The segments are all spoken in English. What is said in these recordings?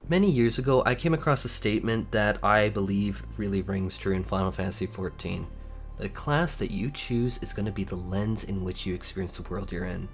Many years ago, I came across a statement that I believe really rings true in Final Fantasy XIV. The class that you choose is going to be the lens in which you experience the world you're in.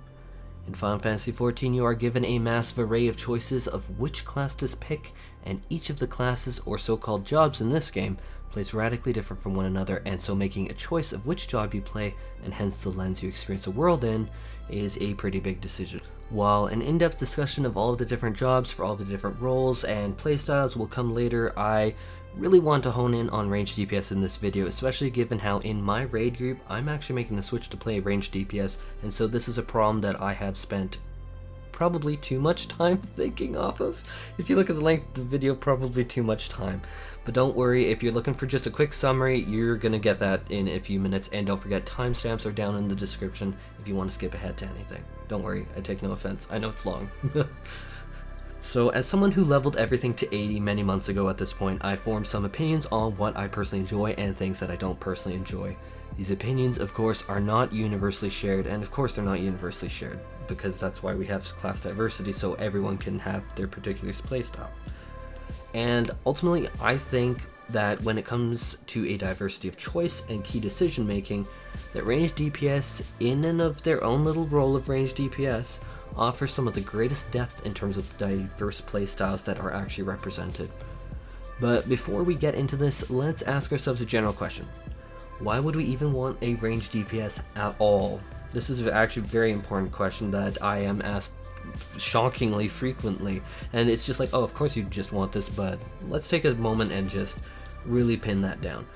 In Final Fantasy XIV, you are given a massive array of choices of which class to pick, and each of the classes, or so-called jobs in this game, plays radically different from one another, and so making a choice of which job you play, and hence the lens you experience the world in, is a pretty big decision. While an in-depth discussion of all of the different jobs for all the different roles and playstyles will come later, I really want to hone in on ranged DPS in this video, especially given how in my raid group, I'm actually making the switch to play ranged DPS, and so this is a problem that I have spent probably too much time thinking off of. If you look at the length of the video, probably too much time. But don't worry, if you're looking for just a quick summary, you're gonna get that in a few minutes, and don't forget timestamps are down in the description if you want to skip ahead to anything. Don't worry, I take no offense. I know it's long. So, as someone who leveled everything to 80 many months ago at this point, I formed some opinions on what I personally enjoy and things that I don't personally enjoy. These opinions, of course, are not universally shared, and of course they're not universally shared, because that's why we have class diversity, so everyone can have their particular playstyle. And ultimately, I think that when it comes to a diversity of choice and key decision making, that ranged DPS, in and of their own little role of ranged DPS, offer some of the greatest depth in terms of diverse playstyles that are actually represented. But before we get into this, let's ask ourselves a general question. Why would we even want a ranged DPS at all? This is actually a very important question that I am asked shockingly frequently, and it's just like, oh, of course you just want this, but let's take a moment and just really pin that down.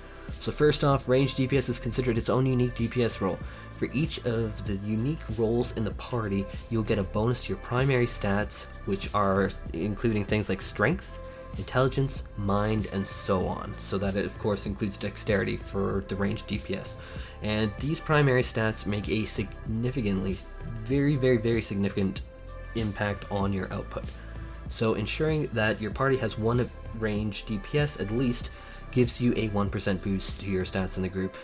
So first off, ranged DPS is considered its own unique DPS role. For each of the unique roles in the party, you'll get a bonus to your primary stats, which are including things like strength, intelligence, mind, and so on. So that it of course includes dexterity for the ranged DPS. And these primary stats make a significantly, very significant impact on your output. So ensuring that your party has one ranged DPS at least gives you a 1% boost to your stats in the group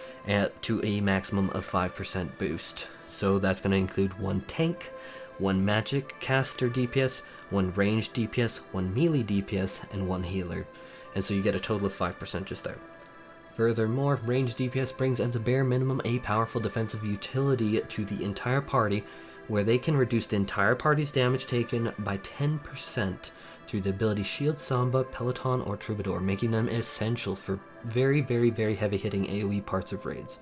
to a maximum of 5% boost. So that's going to include one tank, one magic caster DPS, one ranged DPS, one melee DPS, and one healer. And so you get a total of 5% just there. Furthermore, ranged DPS brings as a bare minimum a powerful defensive utility to the entire party, where they can reduce the entire party's damage taken by 10% through the ability Shield, Samba, Peloton, or Troubadour, making them essential for very heavy-hitting AOE parts of raids.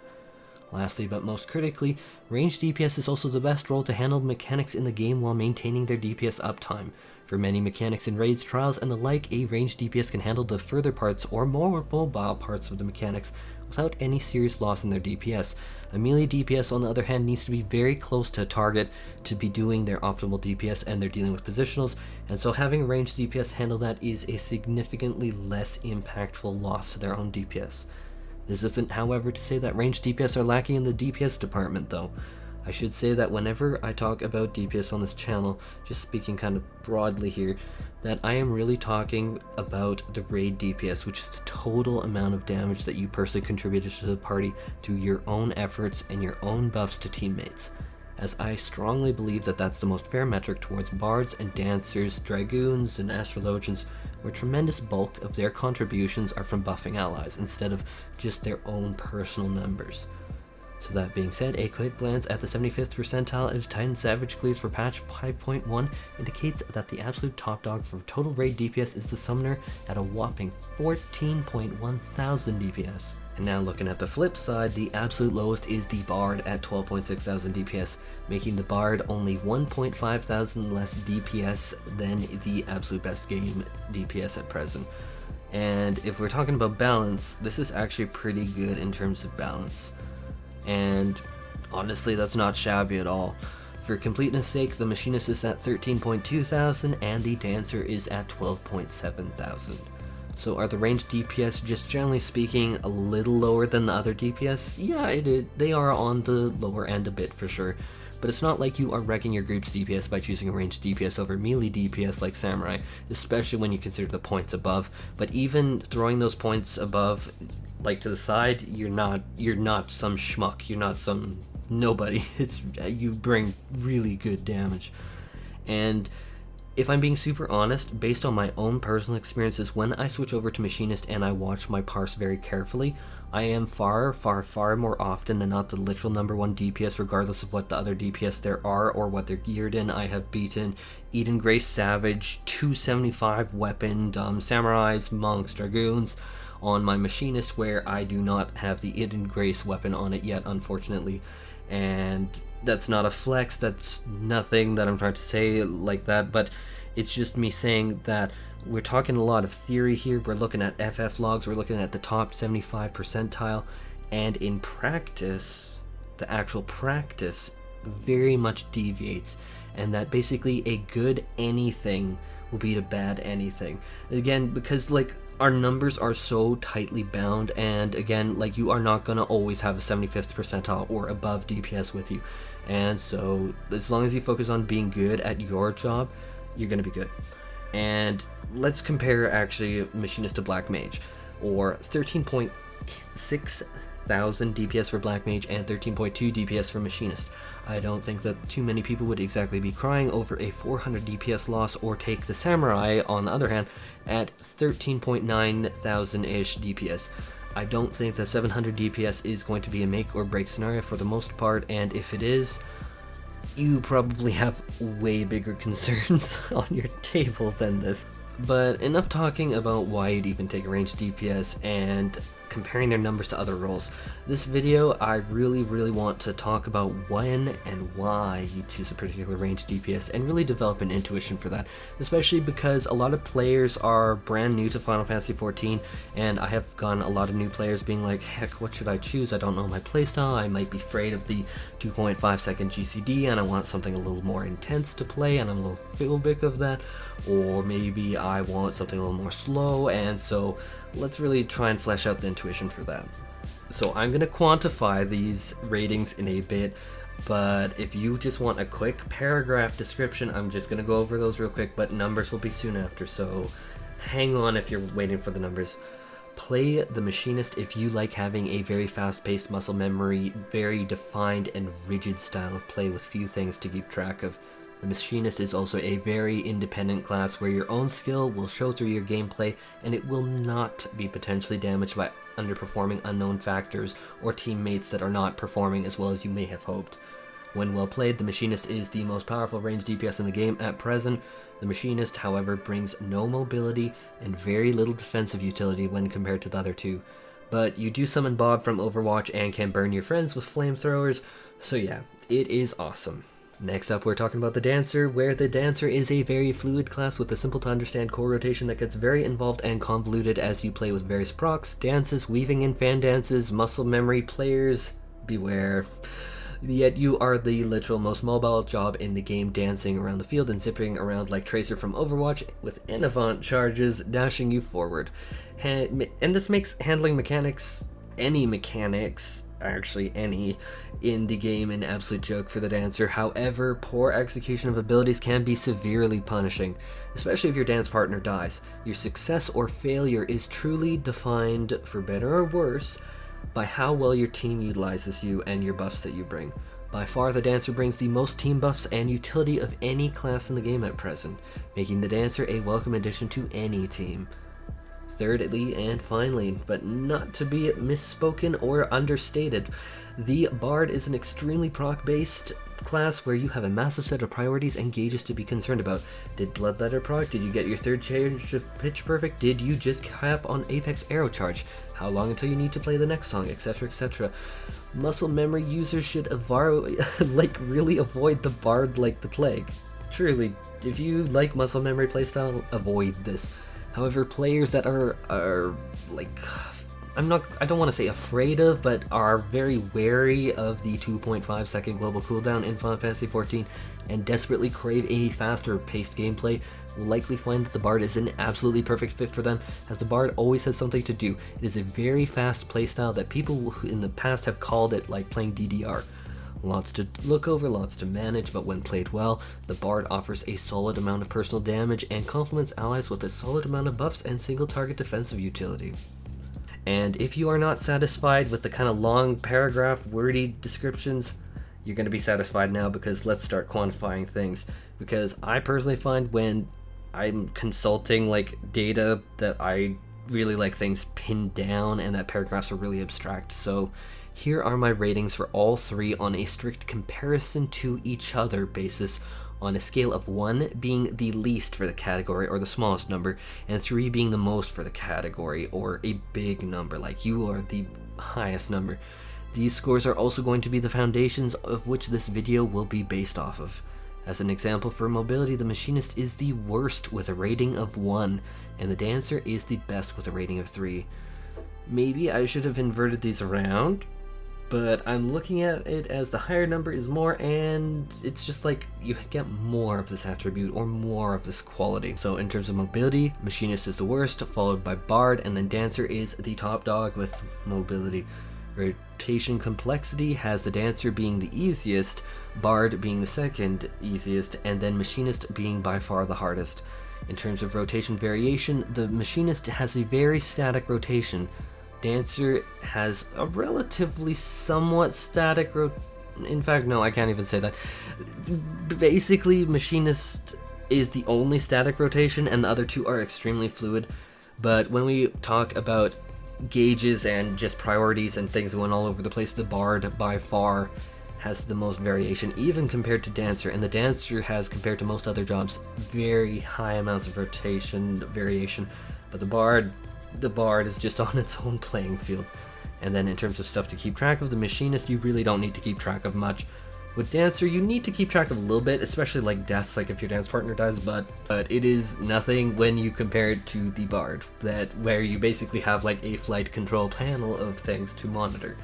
Lastly, but most critically, ranged DPS is also the best role to handle mechanics in the game while maintaining their DPS uptime. For many mechanics in raids, trials, and the like, a ranged DPS can handle the further parts or more mobile parts of the mechanics without any serious loss in their DPS. A melee DPS, on the other hand, needs to be very close to a target to be doing their optimal DPS, and they're dealing with positionals, and so having a ranged DPS handle that is a significantly less impactful loss to their own DPS. This isn't, however, to say that ranged DPS are lacking in the DPS department, though. I should say that whenever I talk about DPS on this channel, just speaking kind of broadly here, that I am really talking about the raid DPS, which is the total amount of damage that you personally contributed to the party through your own efforts and your own buffs to teammates, as I strongly believe that that's the most fair metric towards bards and dancers, dragoons, and astrologians, where a tremendous bulk of their contributions are from buffing allies instead of just their own personal numbers. So that being said, a quick glance at the 75th percentile of Titan Savage clears for patch 5.1 indicates that the absolute top dog for total raid DPS is the Summoner at a whopping 14.1 thousand DPS. And now looking at the flip side, the absolute lowest is the Bard at 12.6 thousand DPS, making the Bard only 1.5 thousand less DPS than the absolute best game DPS at present. And if we're talking about balance, this is actually pretty good in terms of balance. And honestly, that's not shabby at all. For completeness sake, the Machinist is at 13.2 thousand and the Dancer is at 12.7 thousand. So are the ranged DPS, just generally speaking, a little lower than the other DPS? Yeah, they are on the lower end a bit for sure, but it's not like you are wrecking your group's DPS by choosing a ranged DPS over melee DPS like Samurai, especially when you consider the points above. But even throwing those points above, like to the side, you're not some schmuck, you're not some nobody. You bring really good damage. And if I'm being super honest, based on my own personal experiences, when I switch over to Machinist and I watch my parse very carefully, I am far more often than not the literal #1 DPS, regardless of what the other DPS there are or what they're geared in. I have beaten Eden Grace Savage, 275 weapon, samurais, monks, dragoons on my Machinist, where I do not have the Eden Grace weapon on it yet, unfortunately. And that's not a flex, that's nothing that I'm trying to say like that, but it's just me saying that we're talking a lot of theory here. We're looking at FF logs, we're looking at the top 75 percentile, and in practice, the actual practice very much deviates, and that basically a good anything will beat a bad anything. Again, because like our numbers are so tightly bound, and again, like you are not gonna always have a 75th percentile or above DPS with you, and so as long as you focus on being good at your job, you're gonna be good. And let's compare actually Machinist to Black Mage, or 13.6 thousand DPS for Black Mage and 13.2 DPS for Machinist. I don't think that too many people would exactly be crying over a 400 DPS loss, or take the Samurai on the other hand at 13.9 thousand-ish DPS. I don't think that 700 DPS is going to be a make or break scenario for the most part, and if it is, you probably have way bigger concerns on your table than this. But enough talking about why you'd even take a ranged DPS and comparing their numbers to other roles. This video, I really want to talk about when and why you choose a particular ranged DPS and really develop an intuition for that, especially because a lot of players are brand new to Final Fantasy XIV, and I have gotten a lot of new players being like, heck, what should I choose? I don't know my playstyle, I might be afraid of the 2.5 second GCD and I want something a little more intense to play and I'm a little phobic of that, or maybe I want something a little more slow, and so let's really try and flesh out the intuition for that. So I'm going to quantify these ratings in a bit, but if you just want a quick paragraph description, I'm just going to go over those real quick, but numbers will be soon after, so hang on if you're waiting for the numbers. Play the Machinist if you like having a very fast-paced muscle memory, very defined and rigid style of play with few things to keep track of. The Machinist is also a very independent class where your own skill will show through your gameplay, and it will not be potentially damaged by underperforming unknown factors or teammates that are not performing as well as you may have hoped. When well played, the Machinist is the most powerful ranged DPS in the game at present. The Machinist, however, brings no mobility and very little defensive utility when compared to the other two. But you do summon Bob from Overwatch and can burn your friends with flamethrowers, so yeah, it is awesome. Next up, we're talking about the Dancer, where the Dancer is a very fluid class with a simple to understand core rotation that gets very involved and convoluted as you play with various procs, dances, weaving in fan dances, muscle memory. Players beware. Yet you are the literal most mobile job in the game, dancing around the field and zipping around like Tracer from Overwatch with Innovant charges dashing you forward. And this makes handling mechanics, actually any, in the game an absolute joke for the Dancer. However, poor execution of abilities can be severely punishing, especially if your dance partner dies. Your success or failure is truly defined, for better or worse, by how well your team utilizes you and your buffs that you bring. By far, the Dancer brings the most team buffs and utility of any class in the game at present, making the Dancer a welcome addition to any team. Thirdly and finally, but not to be misspoken or understated, the Bard is an extremely proc-based class where you have a massive set of priorities and gauges to be concerned about. Did Bloodletter proc? Did you get your third change of pitch perfect? Did you just cap on Apex Arrow Charge? How long until you need to play the next song, etc, etc. Muscle memory users should really avoid the Bard like the plague. Truly, if you like muscle memory playstyle, avoid this. However, players that are like, I don't want to say afraid of, but are very wary of the 2.5 second global cooldown in Final Fantasy XIV and desperately crave a faster paced gameplay will likely find that the Bard is an absolutely perfect fit for them, as the Bard always has something to do. It is a very fast playstyle that people in the past have called it like playing DDR. Lots to look over, lots to manage, but when played well, the Bard offers a solid amount of personal damage and complements allies with a solid amount of buffs and single target defensive utility. And if you are not satisfied with the kind of long paragraph wordy descriptions, you're going to be satisfied now, because let's start quantifying things. Because I personally find when I'm consulting like data that I really like things pinned down and that paragraphs are really abstract. So here are my ratings for all three on a strict comparison to each other basis, on a scale of 1 being the least for the category or the smallest number, and 3 being the most for the category or a big number, like you are the highest number. These scores are also going to be the foundations of which this video will be based off of. As an example, for mobility, the Machinist is the worst with a rating of 1, and the Dancer is the best with a rating of 3. Maybe I should have inverted these around, but I'm looking at it as the higher number is more, and it's just like you get more of this attribute or more of this quality. So in terms of mobility, Machinist is the worst, followed by Bard, and then Dancer is the top dog with mobility. Rotation complexity has the Dancer being the easiest, Bard being the second easiest, and then Machinist being by far the hardest. In terms of rotation variation, the Machinist has a very static rotation. Dancer has a relatively somewhat static in fact, no, I can't even say that. Basically, Machinist is the only static rotation, and the other two are extremely fluid. But when we talk about gauges and just priorities and things going all over the place, the Bard by far has the most variation, even compared to Dancer, and the Dancer has, compared to most other jobs, very high amounts of rotation variation, but the Bard is just on its own playing field. And then in terms of stuff to keep track of, the Machinist, you really don't need to keep track of much. With Dancer, you need to keep track of a little bit, especially like deaths, like if your dance partner dies, but it is nothing when you compare it to the Bard, where you basically have like a flight control panel of things to monitor.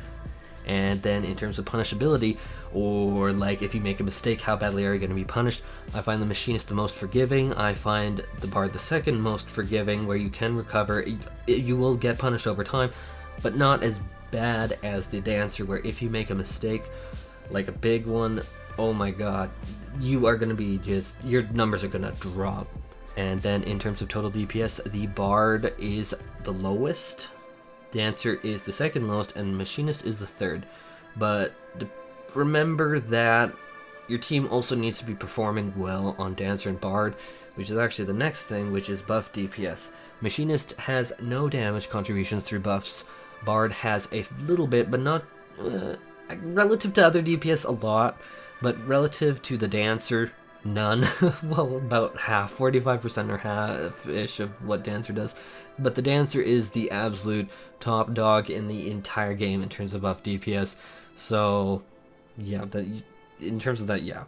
And then in terms of punishability, or like if you make a mistake, how badly are you going to be punished, I find the Machinist the most forgiving. I find the Bard the second most forgiving, where you can recover. You will get punished over time, but not as bad as the Dancer, where if you make a mistake, like a big one, oh my god, you are going to be your numbers are going to drop. And then in terms of total DPS, the Bard is the lowest, Dancer is the second lowest, and Machinist is the third. But remember that your team also needs to be performing well on Dancer and Bard, which is actually the next thing, which is buff DPS. Machinist has no damage contributions through buffs. Bard has a little bit, but not relative to other DPS a lot, but relative to the Dancer, none. Well, about half, 45% or half-ish of what Dancer does. But the Dancer is the absolute top dog in the entire game in terms of buff DPS. So, yeah, in terms of that, yeah.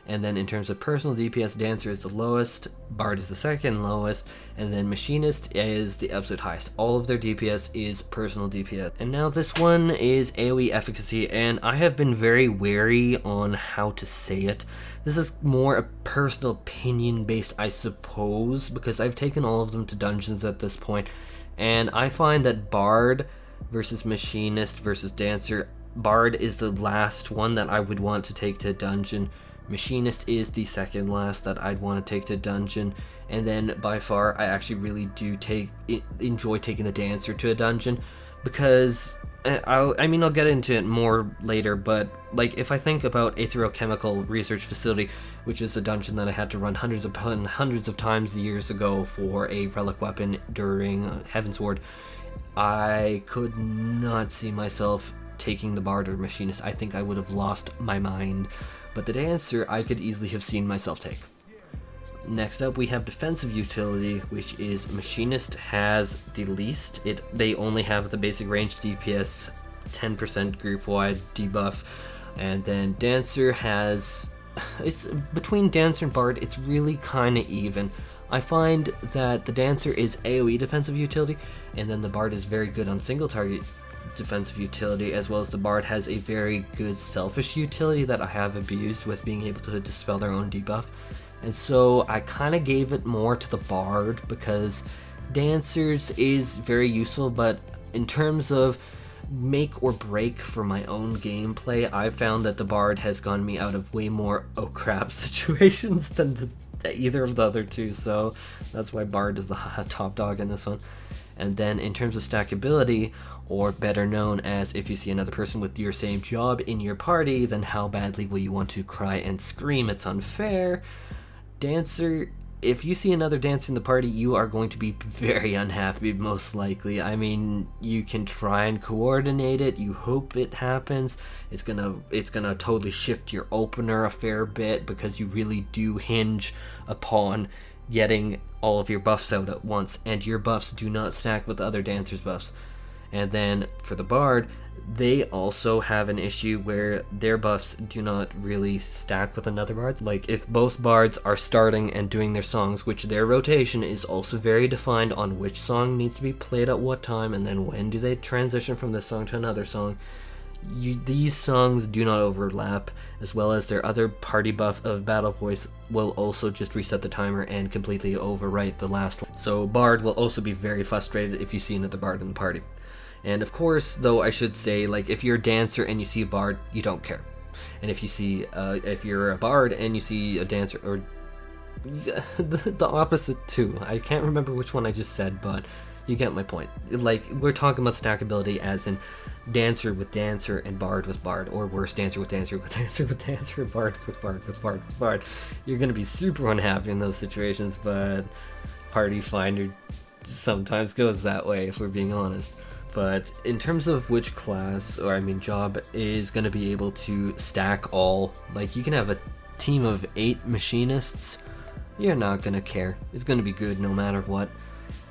And then in terms of personal DPS, Dancer is the lowest, Bard is the second lowest, and then Machinist is the absolute highest. All of their DPS is personal DPS. And now this one is AOE Efficacy, and I have been very wary on how to say it. This is more a personal opinion based, I suppose, because I've taken all of them to dungeons at this point, and I find that Bard versus Machinist versus Dancer, Bard is the last one that I would want to take to a dungeon. Machinist is the second last that I'd want to take to dungeon, and then by far I actually really do enjoy taking the Dancer to a dungeon, because I'll get into it more later, but like if I think about Aetherochemical Research Facility, which is a dungeon that I had to run hundreds of times years ago for a relic weapon during Heaven's Ward, I could not see myself taking the Bard or Machinist. I think I would have lost my mind. But the Dancer, I could easily have seen myself take. Next up, we have Defensive Utility, which is Machinist has the least. They only have the basic Ranged DPS, 10% group-wide debuff, and then Dancer has... It's between Dancer and Bard, it's really kind of even. I find that the Dancer is AOE Defensive Utility, and then the Bard is very good on single-target defensive utility, as well as the Bard has a very good selfish utility that I have abused with being able to dispel their own debuff. And so I kind of gave it more to the Bard, because Dancer's is very useful, but in terms of make or break for my own gameplay, I found that the Bard has gotten me out of way more oh crap situations than either of the other two, so that's why Bard is the top dog in this one. And then in terms of stackability, or better known as if you see another person with your same job in your party, then how badly will you want to cry and scream it's unfair? Dancer if you see another dancer in the party, you are going to be very unhappy, most likely. I mean, you can try and coordinate it, you hope it happens. It's gonna totally shift your opener a fair bit, because you really do hinge upon getting all of your buffs out at once, and your buffs do not stack with other dancers' buffs. And then for the bard, they also have an issue where their buffs do not really stack with another bard's. Like, if both bards are starting and doing their songs, which their rotation is also very defined on which song needs to be played at what time, and then when do they transition from this song to another song, these songs do not overlap, as well as their other party buff of Battle Voice will also just reset the timer and completely overwrite the last one. So Bard will also be very frustrated if you see another Bard in the party. And of course, though, I should say, like, if you're a dancer and you see a Bard, you don't care. And if you see, if you're a Bard and you see a dancer, or the opposite too. I can't remember which one I just said, but you get my point. Like, we're talking about stackability as in dancer with dancer and bard with bard, or worse, dancer with dancer with dancer with dancer, bard with bard with bard with bard. You're gonna be super unhappy in those situations, but Party Finder sometimes goes that way, if we're being honest. But in terms of which class, or I mean job, is going to be able to stack all, like, you can have a team of 8 machinists, you're not going to care. It's going to be good no matter what.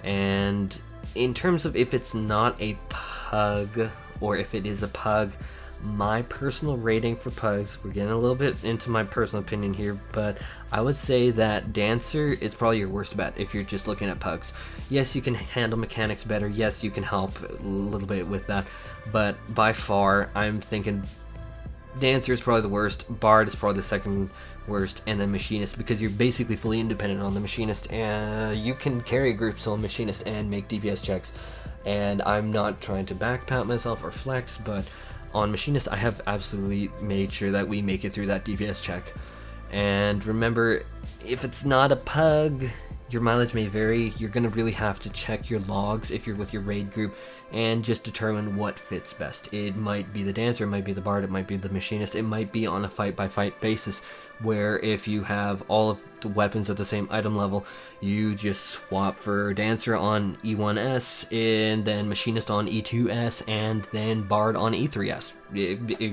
And in terms of if it's not a pug, or if it is a pug, my personal rating for pugs, we're getting a little bit into my personal opinion here, but I would say that dancer is probably your worst bet if you're just looking at pugs. Yes, you can handle mechanics better, yes, you can help a little bit with that, but by far I'm thinking dancer is probably the worst, bard is probably the second worst, and then machinist, because you're basically fully independent on the machinist, and you can carry groups on machinist and make DPS checks. And I'm not trying to backpat myself or flex, but on Machinist, I have absolutely made sure that we make it through that DPS check. And remember, if it's not a pug, your mileage may vary. You're going to really have to check your logs if you're with your raid group and just determine what fits best. It might be the dancer, it might be the bard, it might be the machinist, it might be on a fight-by-fight basis, where if you have all of the weapons at the same item level, you just swap for dancer on E1S, and then machinist on E2S, and then bard on E3S.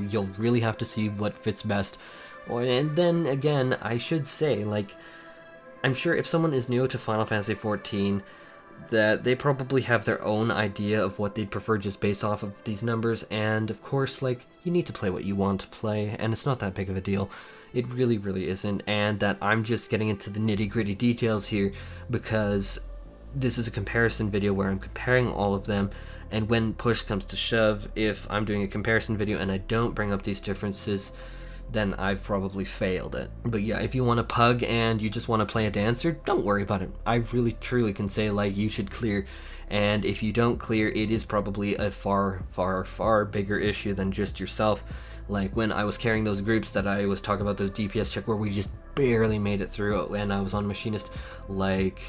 You'll really have to see what fits best. And then again, I should say, like, I'm sure if someone is new to Final Fantasy XIV, that they probably have their own idea of what they prefer just based off of these numbers, and of course, like, you need to play what you want to play, and it's not that big of a deal. It really, really isn't, and that I'm just getting into the nitty-gritty details here because this is a comparison video where I'm comparing all of them, and when push comes to shove, if I'm doing a comparison video and I don't bring up these differences, then I've probably failed it. But yeah, if you want a pug and you just want to play a dancer, don't worry about it. I really truly can say, like, you should clear, and if you don't clear, it is probably a far, far, far bigger issue than just yourself. Like when I was carrying those groups that I was talking about, those DPS check where we just barely made it through and I was on Machinist, like,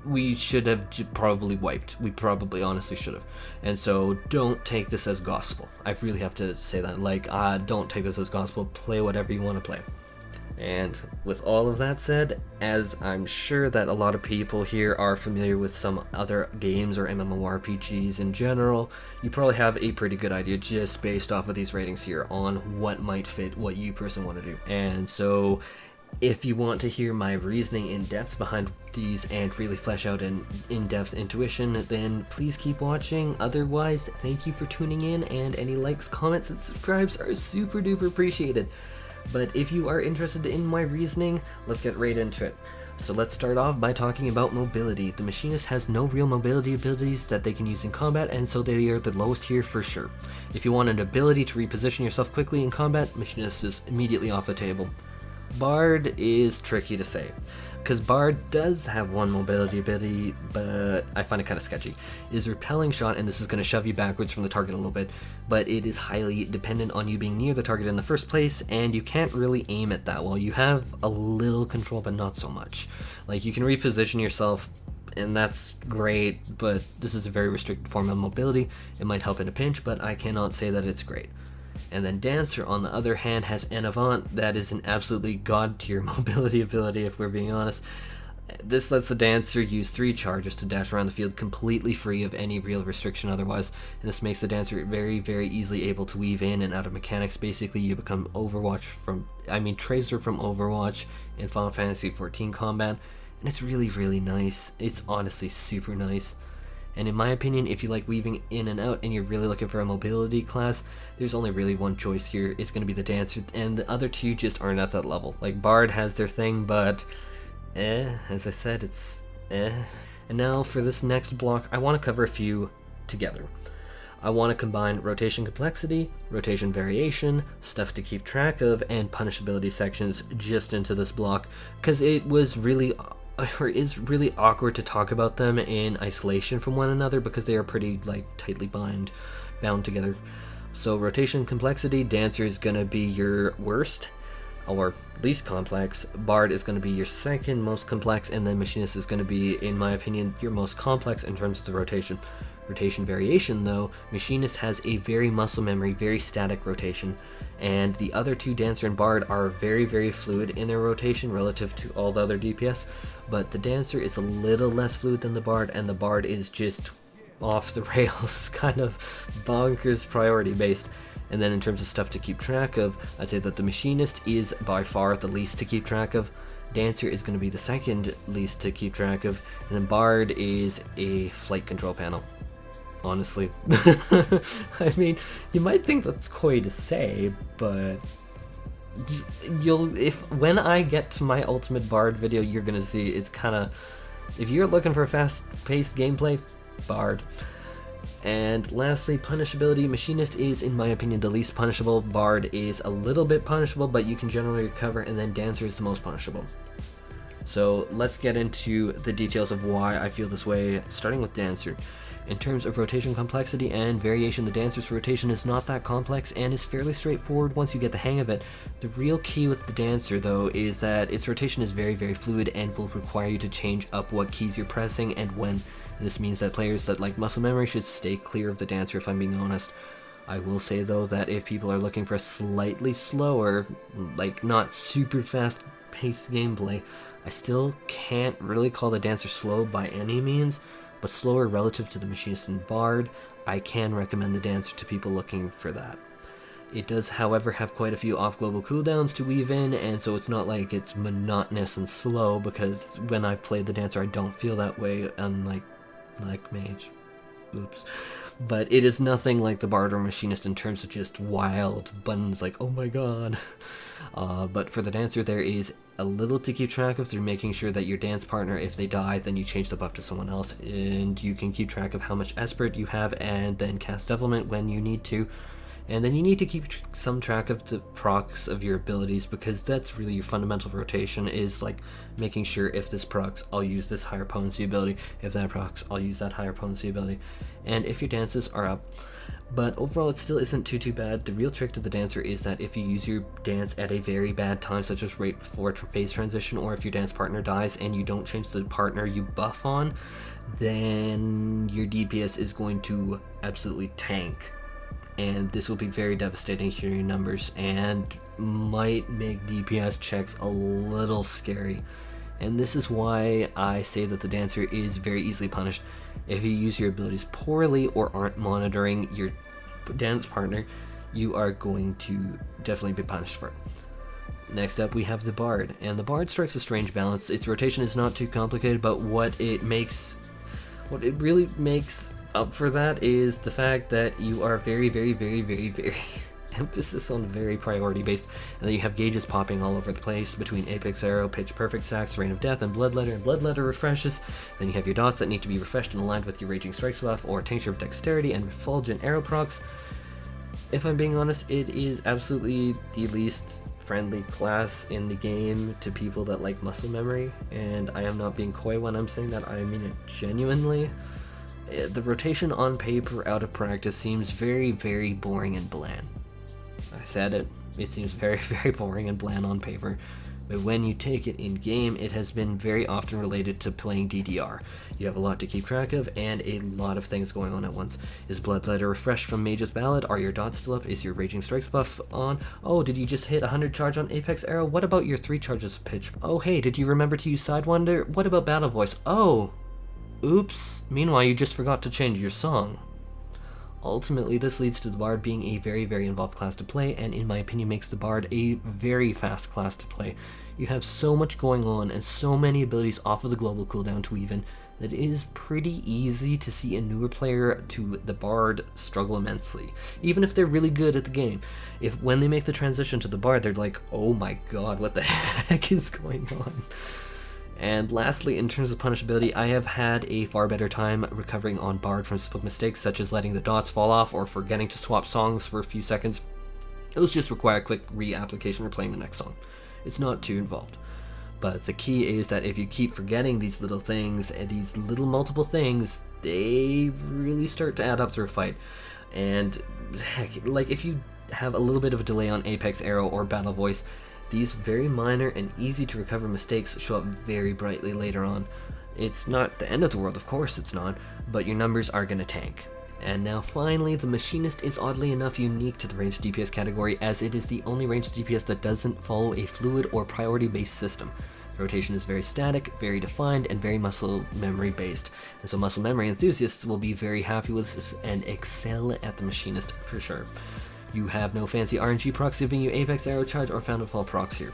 we should have probably wiped. We probably honestly should have. And so don't take this as gospel. I really have to say that. Like, don't take this as gospel. Play whatever you want to play. And with all of that said, as I'm sure that a lot of people here are familiar with some other games or MMORPGs in general, you probably have a pretty good idea just based off of these ratings here on what might fit what you personally want to do. And so if you want to hear my reasoning in depth behind these and really flesh out an in-depth intuition, then please keep watching. Otherwise, thank you for tuning in, and any likes, comments, and subscribes are super duper appreciated. But if you are interested in my reasoning, let's get right into it. So let's start off by talking about mobility. The Machinist has no real mobility abilities that they can use in combat, and so they are the lowest here for sure. If you want an ability to reposition yourself quickly in combat, Machinist is immediately off the table. Bard is tricky to say, because Bard does have one mobility ability, but I find it kind of sketchy. It is Repelling Shot, and this is going to shove you backwards from the target a little bit, but it is highly dependent on you being near the target in the first place, and you can't really aim it that well. You have a little control, but not so much. Like, you can reposition yourself, and that's great, but this is a very restricted form of mobility. It might help in a pinch, but I cannot say that it's great. And then Dancer, on the other hand, has an Avant that is an absolutely god-tier mobility ability, if we're being honest. This lets the Dancer use 3 charges to dash around the field completely free of any real restriction otherwise, and this makes the Dancer very, very easily able to weave in and out of mechanics. Basically, you become Tracer from Overwatch in Final Fantasy XIV combat, and it's really, really nice. It's honestly super nice. And in my opinion, if you like weaving in and out and you're really looking for a mobility class, there's only really one choice here. It's going to be the Dancer, and the other two just aren't at that level. Like, Bard has their thing, but as I said, it's And now for this next block, I want to cover a few together. I want to combine rotation complexity, rotation variation, stuff to keep track of, and punishability sections just into this block, because it is really awkward to talk about them in isolation from one another, because they are pretty tightly bound together. So rotation complexity, Dancer is going to be your worst or least complex, Bard is going to be your second most complex, and then Machinist is going to be, in my opinion, your most complex in terms of the rotation. Rotation variation, though, Machinist has a very muscle memory, very static rotation, and the other two, Dancer and Bard, are very, very fluid in their rotation relative to all the other DPS, but the Dancer is a little less fluid than the Bard, and the Bard is just off the rails, kind of bonkers priority based. And then in terms of stuff to keep track of, I'd say that the Machinist is by far the least to keep track of, Dancer is going to be the second least to keep track of, and then Bard is a flight control panel. Honestly. I mean, you might think that's coy to say, but when I get to my ultimate Bard video, you're gonna see it's kind of, if you're looking for a fast-paced gameplay, Bard. And lastly, punishability. Machinist is, in my opinion, the least punishable. Bard is a little bit punishable, but you can generally recover, and then Dancer is the most punishable. So let's get into the details of why I feel this way, starting with Dancer. In terms of rotation complexity and variation, the Dancer's rotation is not that complex and is fairly straightforward once you get the hang of it. The real key with the Dancer, though, is that its rotation is very, very fluid and will require you to change up what keys you're pressing and when. This means that players that like muscle memory should stay clear of the Dancer, if I'm being honest. I will say, though, that if people are looking for a slightly slower, not super fast-paced gameplay, I still can't really call the Dancer slow by any means, but slower relative to the Machinist and Bard, I can recommend the Dancer to people looking for that. It does, however, have quite a few off-global cooldowns to weave in, and so it's not like it's monotonous and slow, because when I've played the Dancer, I don't feel that way, unlike Mage. Oops. But it is nothing like the Bard or Machinist in terms of just wild buttons like, oh my god. But for the Dancer, there is a little to keep track of through making sure that your dance partner, if they die, then you change the buff to someone else, and you can keep track of how much Esprit you have and then cast Devilment when you need to. And then you need to keep some track of the procs of your abilities, because that's really your fundamental rotation, is making sure if this procs, I'll use this higher potency ability, if that procs, I'll use that higher potency ability, and if your dances are up. But overall, it still isn't too bad. The real trick to the Dancer is that if you use your dance at a very bad time, such as right before phase transition, or if your dance partner dies and you don't change the partner you buff on, then your DPS is going to absolutely tank. And this will be very devastating to your numbers and might make DPS checks a little scary. And this is why I say that the Dancer is very easily punished. If you use your abilities poorly or aren't monitoring your dance partner, you are going to definitely be punished for it. Next up, we have the Bard, and the Bard strikes a strange balance. Its rotation is not too complicated, but what it really makes up for that is the fact that you are very, very, very, very, very emphasis on very priority based, and then you have gauges popping all over the place between Apex Arrow, Pitch Perfect stacks, Rain of Death, and Bloodletter refreshes. Then you have your dots that need to be refreshed and aligned with your Raging Strikes buff, or Tincture of Dexterity and Refulgent Arrow procs. If I'm being honest, it is absolutely the least friendly class in the game to people that like muscle memory, and I am not being coy when I'm saying that, I mean it genuinely. The rotation on paper out of practice seems very, very boring and bland. I said it. It seems very, very boring and bland on paper. but when you take it in game, it has been very often related to playing DDR. You have a lot to keep track of and a lot of things going on at once. Is Bloodletter refreshed from Mage's Ballad? Are your dots still up? Is your Raging Strikes buff on? Oh, did you just hit 100 charge on Apex Arrow? What about your 3 charges of pitch? Oh hey, did you remember to use Sidewinder? What about Battle Voice? Oh, oops. Meanwhile, you just forgot to change your song. Ultimately, this leads to the Bard being a very, very involved class to play, and in my opinion makes the Bard a very fast class to play. You have so much going on and so many abilities off of the global cooldown to even that it is pretty easy to see a newer player to the Bard struggle immensely, even if they're really good at the game. If when they make the transition to the Bard, they're like, oh my god, what the heck is going on? And lastly, in terms of punishability, I have had a far better time recovering on Bard from simple mistakes such as letting the dots fall off or forgetting to swap songs for a few seconds. Those just require a quick reapplication or playing the next song. It's not too involved. But the key is that if you keep forgetting these little things and these little multiple things, they really start to add up through a fight. And heck, like if you have a little bit of a delay on Apex Arrow or Battle Voice, these very minor and easy to recover mistakes show up very brightly later on. It's not the end of the world, of course it's not, but your numbers are gonna tank. And now finally, the Machinist is oddly enough unique to the Ranged DPS category, as it is the only Ranged DPS that doesn't follow a fluid or priority based system. The rotation is very static, very defined, and very muscle memory based. And so muscle memory enthusiasts will be very happy with this and excel at the Machinist for sure. You have no fancy RNG procs giving you Apex Arrow Charge or Fountain Fall procs here.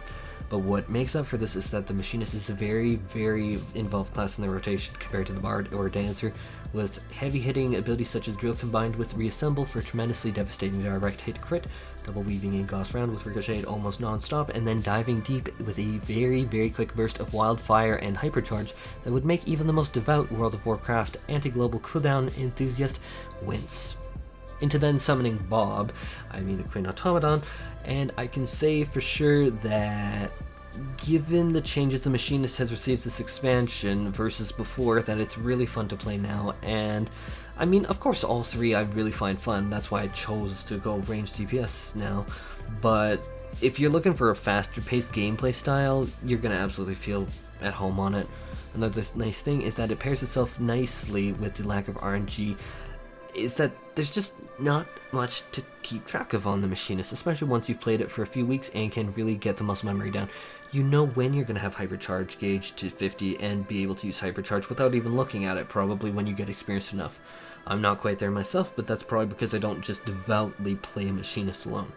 But what makes up for this is that the Machinist is a very, very involved class in the rotation compared to the Bard or Dancer, with heavy hitting abilities such as Drill combined with Reassemble for tremendously devastating direct hit crit, double weaving in Gauss Round with Ricochet almost non-stop, and then diving deep with a very, very quick burst of Wildfire and Hypercharge that would make even the most devout World of Warcraft anti-global cooldown enthusiast wince. Into then summoning Bob, I mean the Queen Automaton, and I can say for sure that given the changes the Machinist has received this expansion versus before, that it's really fun to play now. And I mean, of course all three I really find fun, that's why I chose to go Ranged DPS now, but if you're looking for a faster paced gameplay style, you're gonna absolutely feel at home on it. Another nice thing is that it pairs itself nicely with the lack of RNG, is that there's just not much to keep track of on the Machinist, especially once you've played it for a few weeks and can really get the muscle memory down. You know when you're going to have Hypercharge gauge to 50 and be able to use Hypercharge without even looking at it, probably when you get experienced enough. I'm not quite there myself, but that's probably because I don't just devoutly play Machinist alone.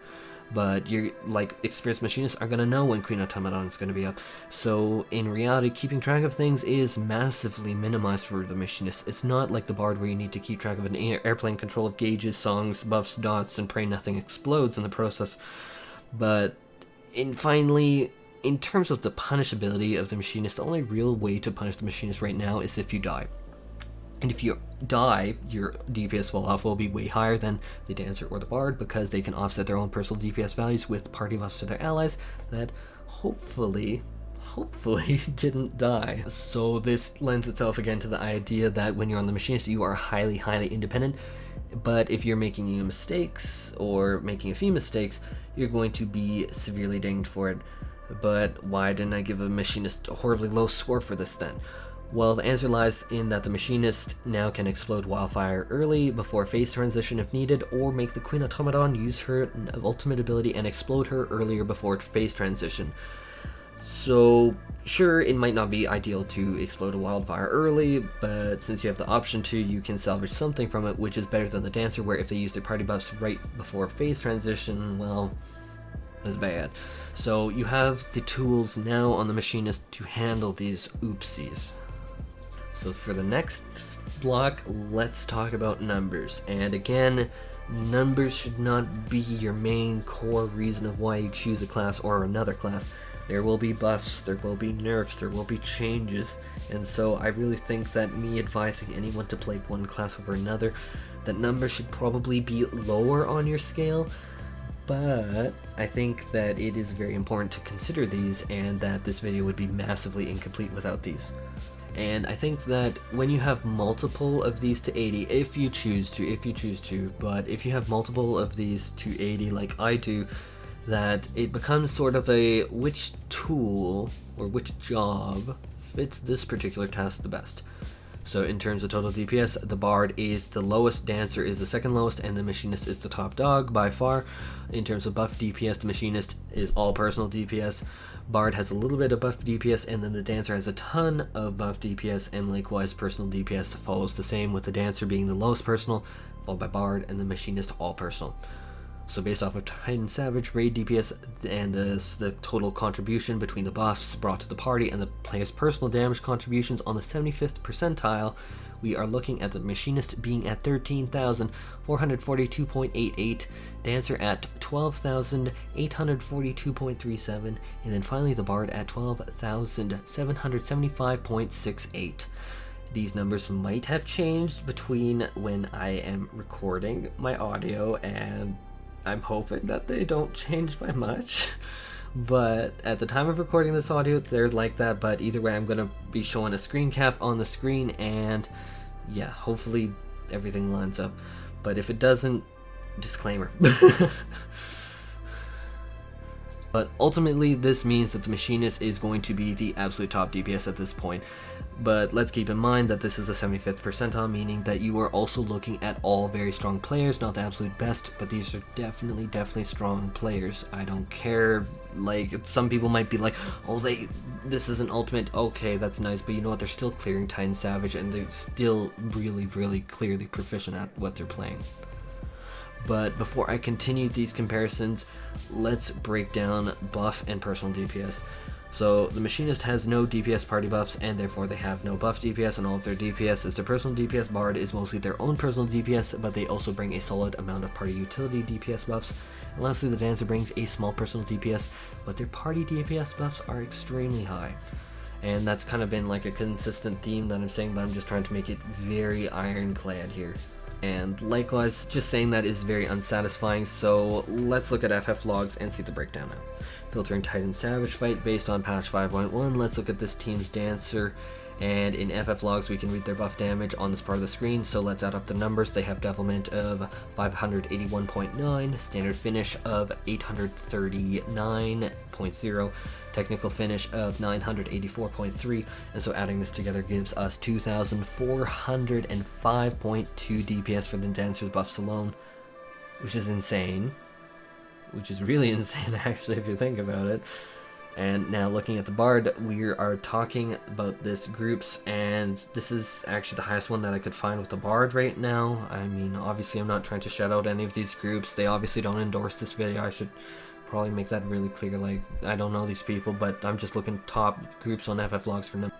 But you're like experienced Machinists are gonna know when Queen Automaton is gonna be up. So in reality, keeping track of things is massively minimized for the Machinist. It's not like the Bard where you need to keep track of an airplane control of gauges, songs, buffs, dots, and pray nothing explodes in the process. But finally, in terms of the punishability of the Machinist, the only real way to punish the Machinist right now is if you die. And if you die, your DPS fall-off will be way higher than the Dancer or the Bard, because they can offset their own personal DPS values with party buffs to their allies that hopefully didn't die. So this lends itself again to the idea that when you're on the Machinist, you are highly, highly independent, but if you're making mistakes or making a few mistakes, you're going to be severely dinged for it. But why didn't I give a Machinist a horribly low score for this then? Well, the answer lies in that the Machinist now can explode Wildfire early before phase transition if needed, or make the Queen Automaton use her ultimate ability and explode her earlier before phase transition. So, sure, it might not be ideal to explode a Wildfire early, but since you have the option to, you can salvage something from it, which is better than the Dancer, where if they use their party buffs right before phase transition, well, that's bad. So you have the tools now on the Machinist to handle these oopsies. So for the next block, let's talk about numbers. And again, numbers should not be your main core reason of why you choose a class or another class. There will be buffs, there will be nerfs, there will be changes, and so I really think that me advising anyone to play one class over another, that numbers should probably be lower on your scale, but I think that it is very important to consider these, and that this video would be massively incomplete without these. And I think that when you have multiple of these to 80, if you choose to, but if you have multiple of these to 80 like I do, that it becomes sort of a which tool or which job fits this particular task the best. So in terms of total DPS, the Bard is the lowest, Dancer is the second lowest, and the Machinist is the top dog by far. In terms of buff DPS, the Machinist is all personal DPS, Bard has a little bit of buff DPS, and then the Dancer has a ton of buff DPS, and likewise personal DPS follows the same, with the Dancer being the lowest personal, followed by Bard, and the Machinist all personal. So based off of Titan Savage, raid DPS, and the total contribution between the buffs brought to the party and the player's personal damage contributions on the 75th percentile, we are looking at the Machinist being at 13,442.88, Dancer at 12,842.37, and then finally the Bard at 12,775.68. These numbers might have changed between when I am recording my audio, and I'm hoping that they don't change by much, but at the time of recording this audio they're like that. But either way, I'm going to be showing a screen cap on the screen, and yeah, hopefully everything lines up, but if it doesn't, disclaimer. But ultimately this means that the Machinist is going to be the absolute top DPS at this point. But let's keep in mind that this is a 75th percentile, meaning that you are also looking at all very strong players, not the absolute best, but these are definitely strong players. I don't care, like, some people might be like, oh, this is an ultimate, okay, that's nice, but you know what, they're still clearing Titan Savage, and they're still really clearly proficient at what they're playing. But before I continue these comparisons, let's break down buff and personal DPS. So the Machinist has no DPS party buffs, and therefore they have no buff DPS, and all of their DPS is their personal DPS. Bard is mostly their own personal DPS, but they also bring a solid amount of party utility DPS buffs. And lastly, the Dancer brings a small personal DPS, but their party DPS buffs are extremely high. And that's kind of been like a consistent theme that I'm saying, but I'm just trying to make it very ironclad here. And likewise, just saying that is very unsatisfying, so let's look at FF logs and see the breakdown now. Filtering Titan Savage fight based on patch 5.1, let's look at this team's Dancer, and in FF logs we can read their buff damage on this part of the screen, so let's add up the numbers. They have Devilment of 581.9, Standard Finish of 839.0, Technical Finish of 984.3, and so adding this together gives us 2,405.2 DPS for the Dancer's buffs alone, which is insane. Which is really insane actually if you think about it. And now looking at the Bard, we are talking about this groups, and this is actually the highest one that I could find with the Bard right now. I mean, obviously I'm not trying to shout out any of these groups. They obviously don't endorse this video. I should probably make that really clear. Like, I don't know these people, but I'm just looking top groups on FF logs for them.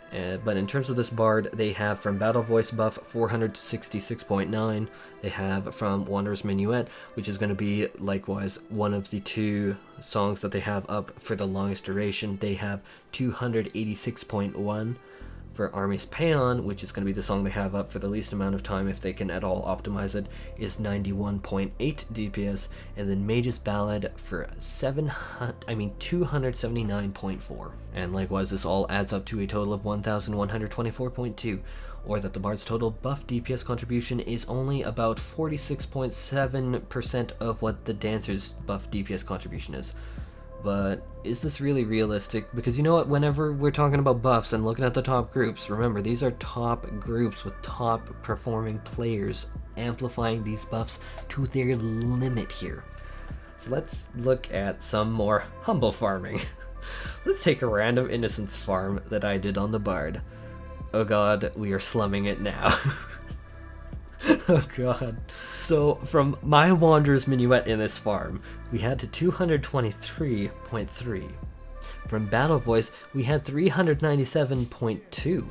But in terms of this Bard, they have from Battle Voice buff 466.9. They have from Wanderer's Minuet, which is going to be likewise one of the two songs that they have up for the longest duration. They have 286.1. For Army's Paean, which is going to be the song they have up for the least amount of time if they can at all optimize it, is 91.8 DPS, and then Mage's Ballad for 279.4. And likewise, this all adds up to a total of 1,124.2, or that the Bard's total buff DPS contribution is only about 46.7% of what the Dancer's buff DPS contribution is. But is this really realistic? Because you know what, whenever we're talking about buffs and looking at the top groups, remember, these are top groups with top performing players amplifying these buffs to their limit here. So let's look at some more humble farming. Let's take a random innocence farm that I did on the Bard. Oh god, we are slumming it now. Oh god. So from my Wanderer's Minuet in this farm, we had to 223.3. From Battle Voice, we had 397.2.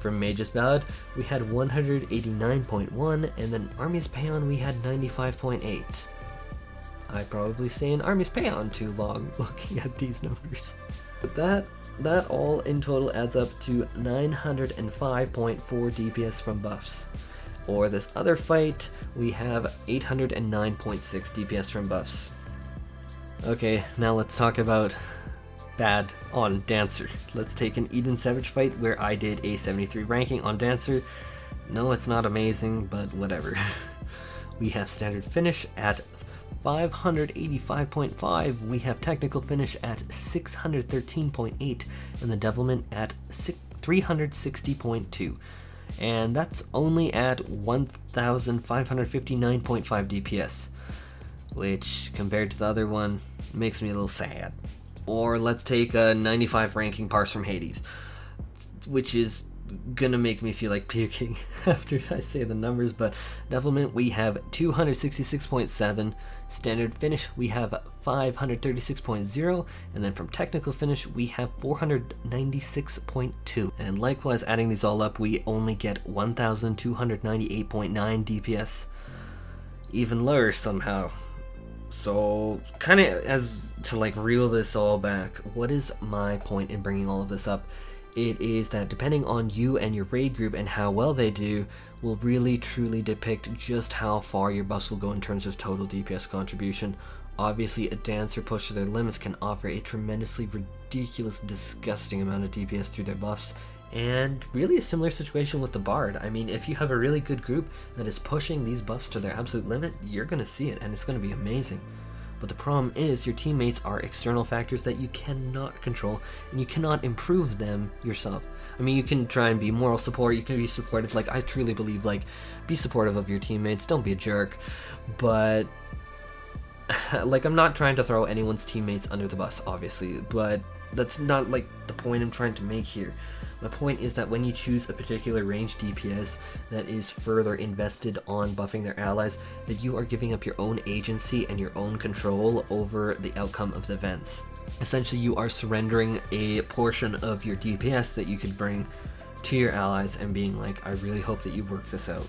From Mage's Ballad, we had 189.1, and then Army's Paean, we had 95.8. I'd probably stay in Army's Paean too long looking at these numbers. But that all in total adds up to 905.4 DPS from buffs. Or this other fight, we have 809.6 DPS from buffs. Okay, now let's talk about bad on Dancer. Let's take an Eden Savage fight where I did a 73 ranking on Dancer. No, it's not amazing, but whatever. We have Standard Finish at 585.5, we have Technical Finish at 613.8, and the Devilment at 360.2. And that's only at 1,559.5 DPS, which compared to the other one makes me a little sad. Or let's take a 95 ranking Parse from Hades, which is gonna make me feel like puking after I say the numbers, but Devilment we have 266.7, Standard Finish we have 536.0, and then from Technical Finish we have 496.2. And likewise, adding these all up, we only get 1,298.9 DPS, even lower somehow. So kind of as to like reel this all back, what is my point in bringing all of this up? It is that depending on you and your raid group and how well they do will really truly depict just how far your buffs will go in terms of total DPS contribution. Obviously, a dancer pushed to their limits can offer a tremendously ridiculous, disgusting amount of DPS through their buffs, and really a similar situation with the bard. I mean, if you have a really good group that is pushing these buffs to their absolute limit, you're going to see it and it's going to be amazing. But the problem is your teammates are external factors that you cannot control, and you cannot improve them yourself. I mean, you can try and be moral support, you can be supportive, like I truly believe, like, be supportive of your teammates, don't be a jerk, but like, I'm not trying to throw anyone's teammates under the bus, obviously, but that's not like the point I'm trying to make here. My point is that when you choose a particular ranged DPS that is further invested on buffing their allies, that you are giving up your own agency and your own control over the outcome of the events. Essentially, you are surrendering a portion of your DPS that you could bring to your allies and being like, I really hope that you work this out.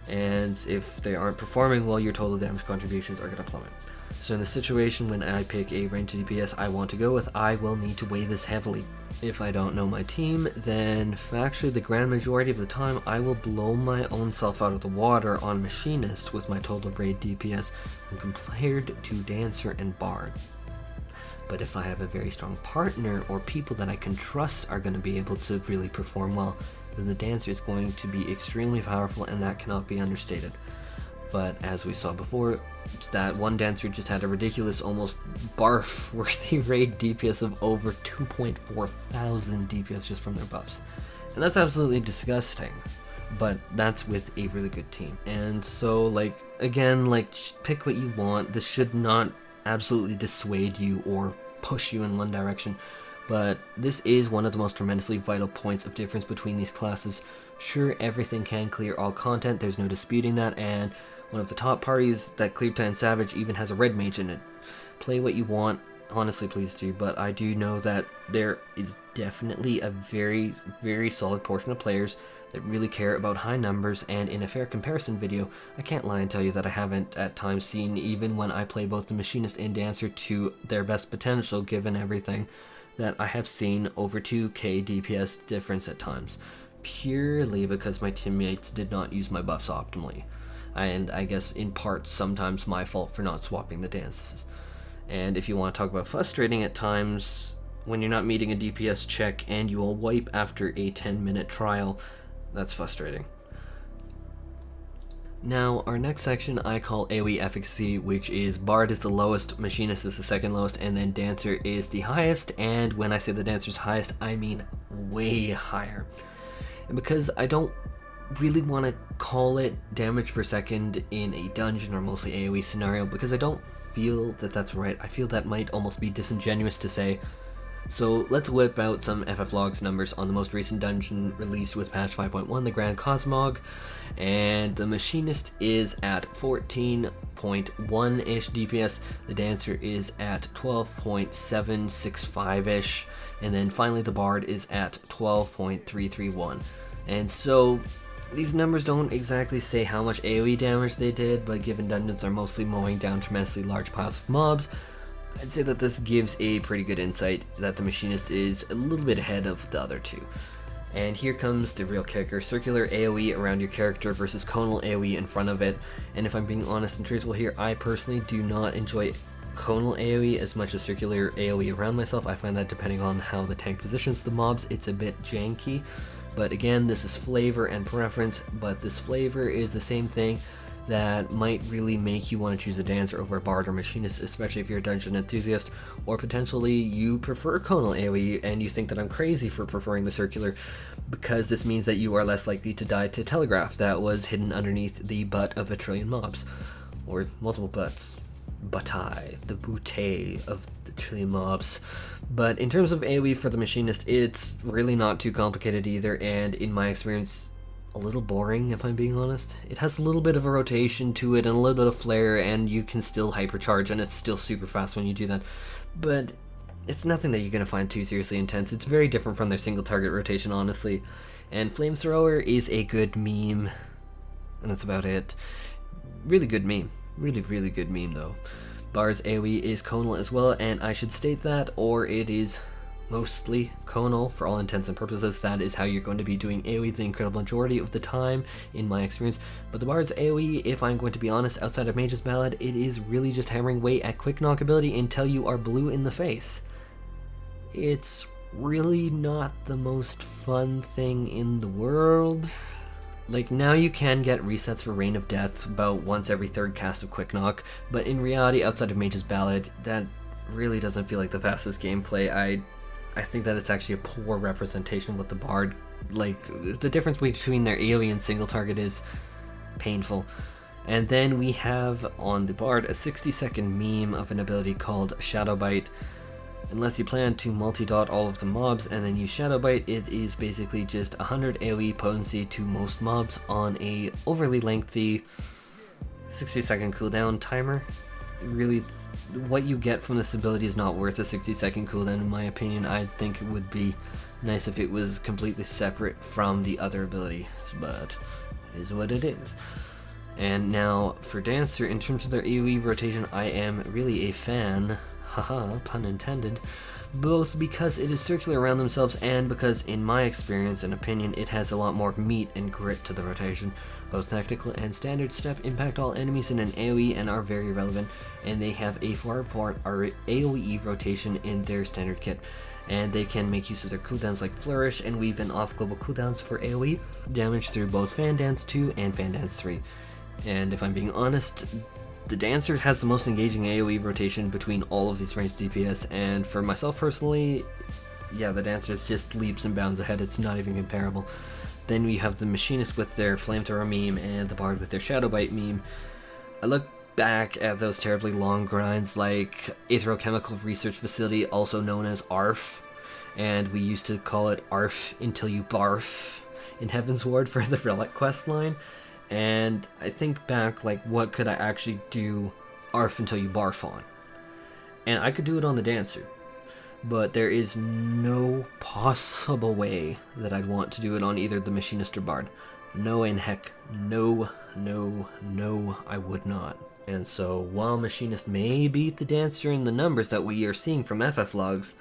And if they aren't performing well, your total damage contributions are going to plummet. So in the situation when I pick a ranged DPS I want to go with, I will need to weigh this heavily. If I don't know my team, then factually the grand majority of the time I will blow my own self out of the water on Machinist with my total raid DPS when compared to Dancer and Bard. But if I have a very strong partner or people that I can trust are going to be able to really perform well, then the Dancer is going to be extremely powerful, and that cannot be understated. But as we saw before, that one dancer just had a ridiculous, almost barf-worthy raid DPS of over 2.4 thousand DPS just from their buffs. And that's absolutely disgusting. But that's with a really good team. And so, like, again, like, pick what you want. This should not absolutely dissuade you or push you in one direction. But this is one of the most tremendously vital points of difference between these classes. Sure, everything can clear all content, there's no disputing that, and one of the top parties, that Clear Titan Savage, even has a red mage in it. Play what you want, honestly please do, but I do know that there is definitely a very, very solid portion of players that really care about high numbers, and in a fair comparison video, I can't lie and tell you that I haven't at times seen, even when I play both the Machinist and Dancer to their best potential given everything, that I have seen over 2k DPS difference at times, purely because my teammates did not use my buffs optimally. And I guess in part sometimes my fault for not swapping the dances. And if you want to talk about frustrating at times, when you're not meeting a DPS check and you will wipe after a 10-minute trial, that's frustrating. Now, our next section I call AOE Efficacy, which is Bard is the lowest, Machinist is the second lowest, and then Dancer is the highest, and when I say the Dancer's highest, I mean way higher. And because I don't really want to call it damage per second in a dungeon or mostly AoE scenario, because I don't feel that that's right. I feel that might almost be disingenuous to say. So let's whip out some FFLogs numbers on the most recent dungeon released with patch 5.1, the Grand Cosmog, and the Machinist is at 14.1-ish DPS, the Dancer is at 12.765-ish, and then finally the Bard is at 12.331. And so these numbers don't exactly say how much AoE damage they did, but given dungeons are mostly mowing down tremendously large piles of mobs, I'd say that this gives a pretty good insight that the Machinist is a little bit ahead of the other two. And here comes the real kicker: circular AoE around your character versus conal AoE in front of it. And if I'm being honest and truthful here, I personally do not enjoy conal AoE as much as circular AoE around myself. I find that depending on how the tank positions the mobs, it's a bit janky. But again, this is flavor and preference, but this flavor is the same thing that might really make you want to choose a Dancer over a Bard or Machinist, especially if you're a dungeon enthusiast, or potentially you prefer Conal AoE and you think that I'm crazy for preferring the circular, because this means that you are less likely to die to Telegraph that was hidden underneath the butt of a trillion mobs, or multiple butts. Buttai, the bootay of the trillion mobs. But in terms of AoE for the Machinist, it's really not too complicated either, and in my experience, a little boring if I'm being honest. It has a little bit of a rotation to it and a little bit of flair, and you can still hypercharge, and it's still super fast when you do that. But it's nothing that you're going to find too seriously intense. It's very different from their single target rotation, honestly. And Flamethrower is a good meme, and that's about it. Really good meme. Really good meme though. Bar's AoE is Conal as well, and I should state that, or it is mostly Conal for all intents and purposes. That is how you're going to be doing AoE the incredible majority of the time, in my experience. But the Bard's AoE, if I'm going to be honest, outside of Mage's Ballad, it is really just hammering away at quick knock ability until you are blue in the face. It's really not the most fun thing in the world. Like, now you can get resets for Reign of Death about once every third cast of Quick Knock, but in reality, outside of Mage's Ballad, that really doesn't feel like the fastest gameplay. I think that it's actually a poor representation of what the Bard, like, the difference between their AoE and single target is painful. And then we have on the Bard a 60-second meme of an ability called Shadow Bite. Unless you plan to multi-dot all of the mobs and then use Shadow Bite, it is basically just 100 AoE potency to most mobs on a overly lengthy 60-second cooldown timer. Really, what you get from this ability is not worth a 60-second cooldown in my opinion. I think it would be nice if it was completely separate from the other ability, but it is what it is. And now for Dancer, in terms of their AoE rotation, I am really a fan, haha, pun intended, both because it is circular around themselves and because, in my experience and opinion, it has a lot more meat and grit to the rotation. Both tactical and standard step impact all enemies in an AoE and are very relevant, and they have a far apart AoE rotation in their standard kit. And they can make use of their cooldowns like Flourish and weave in off global cooldowns for AoE damage through both Fan Dance 2 and Fan Dance 3. And if I'm being honest, the Dancer has the most engaging AoE rotation between all of these ranged DPS, and for myself personally, yeah, the Dancer is just leaps and bounds ahead. It's not even comparable. Then we have the Machinist with their Flamethrower meme and the Bard with their Shadow Bite meme. I look back at those terribly long grinds like Aetherochemical Research Facility, also known as ARF, and we used to call it ARF until you barf in Heaven's Ward for the Relic quest line. And I think back, like, what could I actually do ARF until you barf on? And I could do it on the Dancer, but there is no possible way that I'd want to do it on either the Machinist or Bard. No in heck, no, I would not. And so, while Machinist may beat the Dancer in the numbers that we are seeing from FF logs,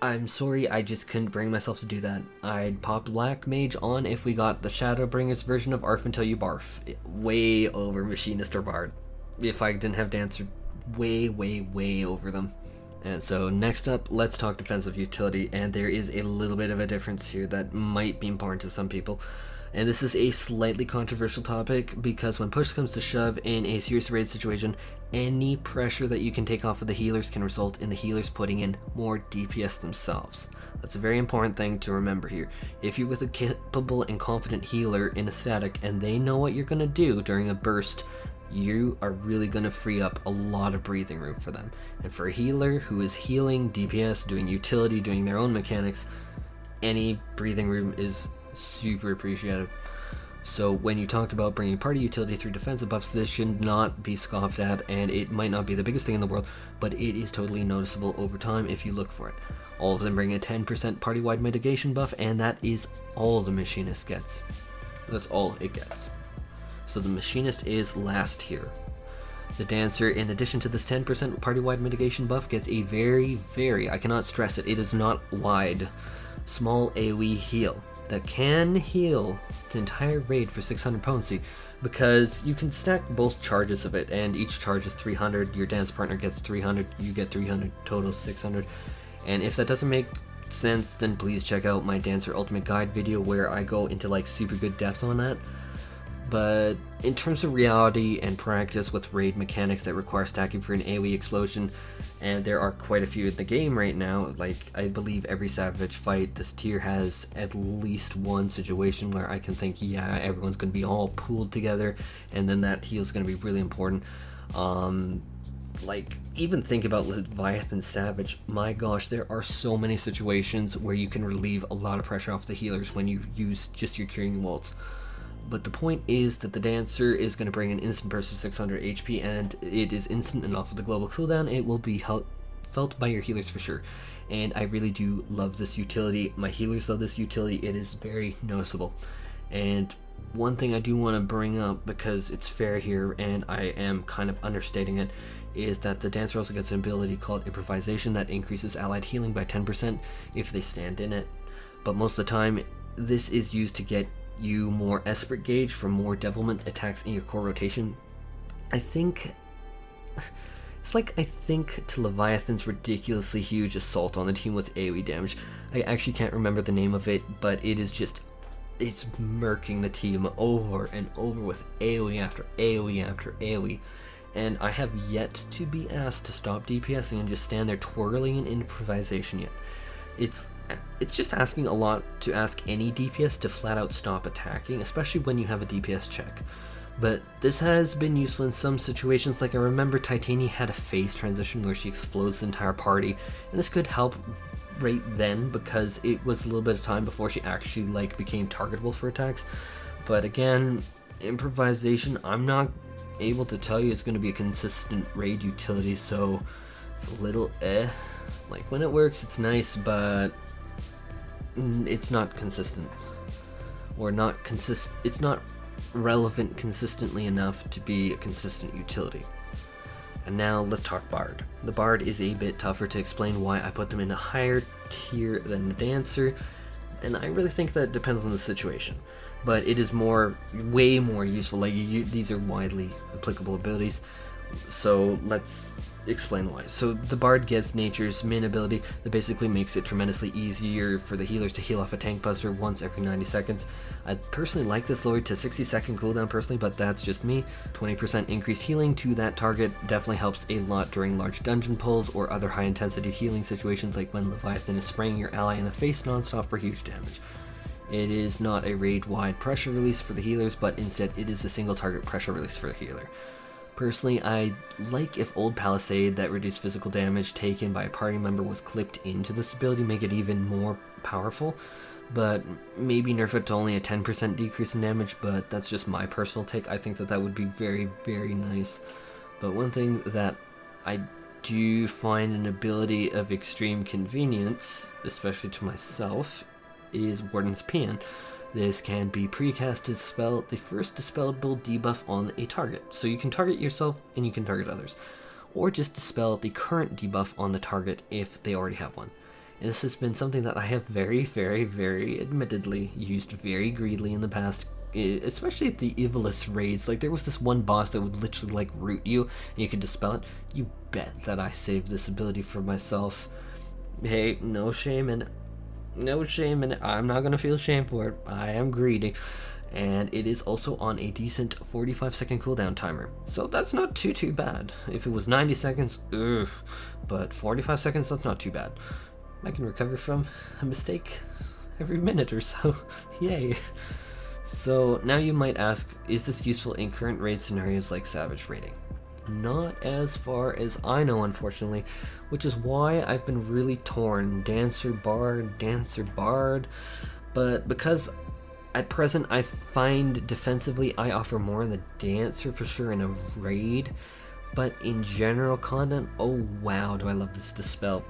I'm sorry, I just couldn't bring myself to do that. I'd pop Black Mage on if we got the Shadowbringer's version of ARF until you barf. Way over Machinist or Bard. If I didn't have Dancer, way over them. And so next up, let's talk defensive utility, and there is a little bit of a difference here that might be important to some people. And this is a slightly controversial topic because when push comes to shove in a serious raid situation, any pressure that you can take off of the healers can result in the healers putting in more DPS themselves. That's a very important thing to remember here. If you're with a capable and confident healer in a static and they know what you're going to do during a burst, you are really going to free up a lot of breathing room for them. And for a healer who is healing, DPS, doing utility, doing their own mechanics, any breathing room is super appreciated. So when you talk about bringing party utility through defensive buffs, this should not be scoffed at, and it might not be the biggest thing in the world, but it is totally noticeable over time if you look for it. All of them bring a 10% party-wide mitigation buff, and that is all the Machinist gets. That's all it gets. So the Machinist is last here. The Dancer, in addition to this 10% party-wide mitigation buff, gets a very, I cannot stress it, it is not wide, small AoE heal that can heal the entire raid for 600 potency, because you can stack both charges of it, and each charge is 300, your dance partner gets 300, you get 300, total 600. And if that doesn't make sense, then please check out my Dancer Ultimate Guide video where I go into like super good depth on that. But in terms of reality and practice with raid mechanics that require stacking for an AOE explosion, and there are quite a few in the game right now, like I believe every Savage fight this tier has at least one situation where I can think, yeah, everyone's going to be all pooled together, and then that heal is going to be really important. Like, even think about Leviathan Savage. My gosh, there are so many situations where you can relieve a lot of pressure off the healers when you use just your curing waltz. But the point is that the Dancer is going to bring an instant burst of 600 HP, and it is instant and off of the global cooldown. It will be felt by your healers for sure. And I really do love this utility. My healers love this utility. It is very noticeable. And one thing I do want to bring up, because it's fair here and I am kind of understating it, is that the Dancer also gets an ability called Improvisation that increases allied healing by 10% if they stand in it. But most of the time, this is used to get you more Esprit gauge for more devilment attacks in your core rotation. I think to Leviathan's ridiculously huge assault on the team with AoE damage. I actually can't remember the name of it, but it is just, it's murking the team over and over with AoE after AoE after AoE. And I have yet to be asked to stop DPSing and just stand there twirling in improvisation yet. It's just asking a lot to ask any DPS to flat out stop attacking, especially when you have a DPS check. But this has been useful in some situations. Like, I remember Titania had a phase transition where she explodes the entire party, and this could help right then because it was a little bit of time before she actually became targetable for attacks. But again, improvisation, I'm not able to tell you it's going to be a consistent raid utility, so it's a little like, when it works it's nice, but it's not consistent, or it's not relevant consistently enough to be a consistent utility. And now let's talk Bard. The Bard is a bit tougher to explain why I put them in a higher tier than the Dancer, and I really think that depends on the situation. But it is way more useful. Like, these are widely applicable abilities, so let's explain why. So the Bard gets Nature's Min ability that basically makes it tremendously easier for the healers to heal off a tank buster once every 90 seconds. I personally like this lowered to 60-second cooldown personally, but that's just me. 20% increased healing to that target definitely helps a lot during large dungeon pulls or other high intensity healing situations, like when Leviathan is spraying your ally in the face nonstop for huge damage. It is not a raid-wide pressure release for the healers, but instead it is a single target pressure release for the healer. Personally, I like if Old Palisade that reduced physical damage taken by a party member was clipped into this ability, make it even more powerful, but maybe nerf it to only a 10% decrease in damage, but that's just my personal take. I think that would be very, very nice. But one thing that I do find an ability of extreme convenience, especially to myself, is Warden's Paean. This can be precast to dispel the first dispellable debuff on a target. So you can target yourself and you can target others. Or just dispel the current debuff on the target if they already have one. And this has been something that I have very, very, very admittedly used very greedily in the past, especially at the Evyx raids. Like, there was this one boss that would literally root you and you could dispel it. You bet that I saved this ability for myself. Hey, no shame in it. No shame in it. I'm not gonna feel shame for it. I am greedy. And it is also on a decent 45-second cooldown timer. So that's not too bad. If it was 90 seconds, ugh. But 45 seconds, that's not too bad. I can recover from a mistake every minute or so. Yay. So now you might ask, is this useful in current raid scenarios like Savage raiding? Not as far as I know, unfortunately, which is why I've been really torn. Dancer, Bard, but because at present I find defensively I offer more in the Dancer for sure in a raid, but in general content, oh wow, do I love this Dispel.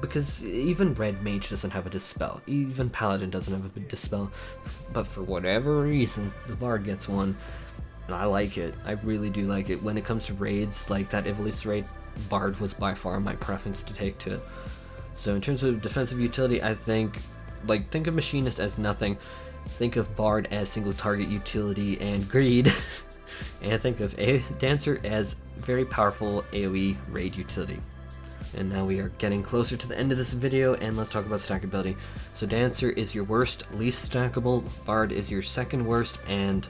Because even Red Mage doesn't have a Dispel, even Paladin doesn't have a Dispel, but for whatever reason, the Bard gets one. And I like it. I really do like it. When it comes to raids, like that Evyx raid, Bard was by far my preference to take to it. So in terms of defensive utility, I think of Machinist as nothing. Think of Bard as single target utility and greed. And think of Dancer as very powerful AoE raid utility. And now we are getting closer to the end of this video, and let's talk about stackability. So Dancer is your worst, least stackable. Bard is your second worst, and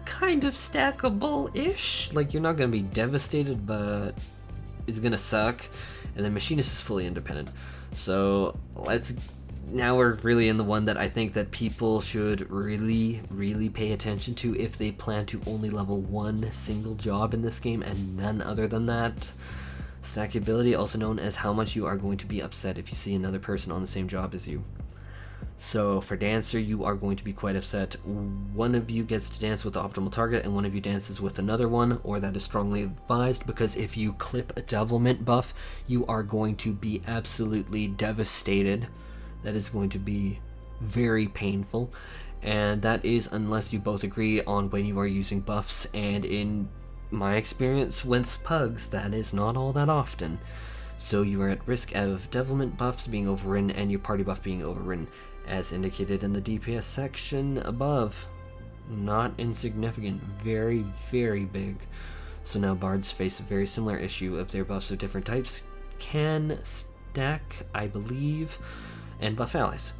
kind of stackable-ish. Like, you're not going to be devastated, but it's going to suck. And then Machinist is fully independent. So now we're really in the one that I think that people should really, really pay attention to if they plan to only level one single job in this game and none other than that. Stackability, also known as how much you are going to be upset if you see another person on the same job as you. So for Dancer, you are going to be quite upset. One of you gets to dance with the optimal target and one of you dances with another one, or that is strongly advised, because if you clip a devilment buff, you are going to be absolutely devastated. That is going to be very painful, and that is unless you both agree on when you are using buffs, and in my experience with pugs, that is not all that often. So you are at risk of devilment buffs being overridden and your party buff being overridden, as indicated in the DPS section above. Not insignificant, very, very big. So now bards face a very similar issue of their buffs of different types can stack, I believe, and buff allies.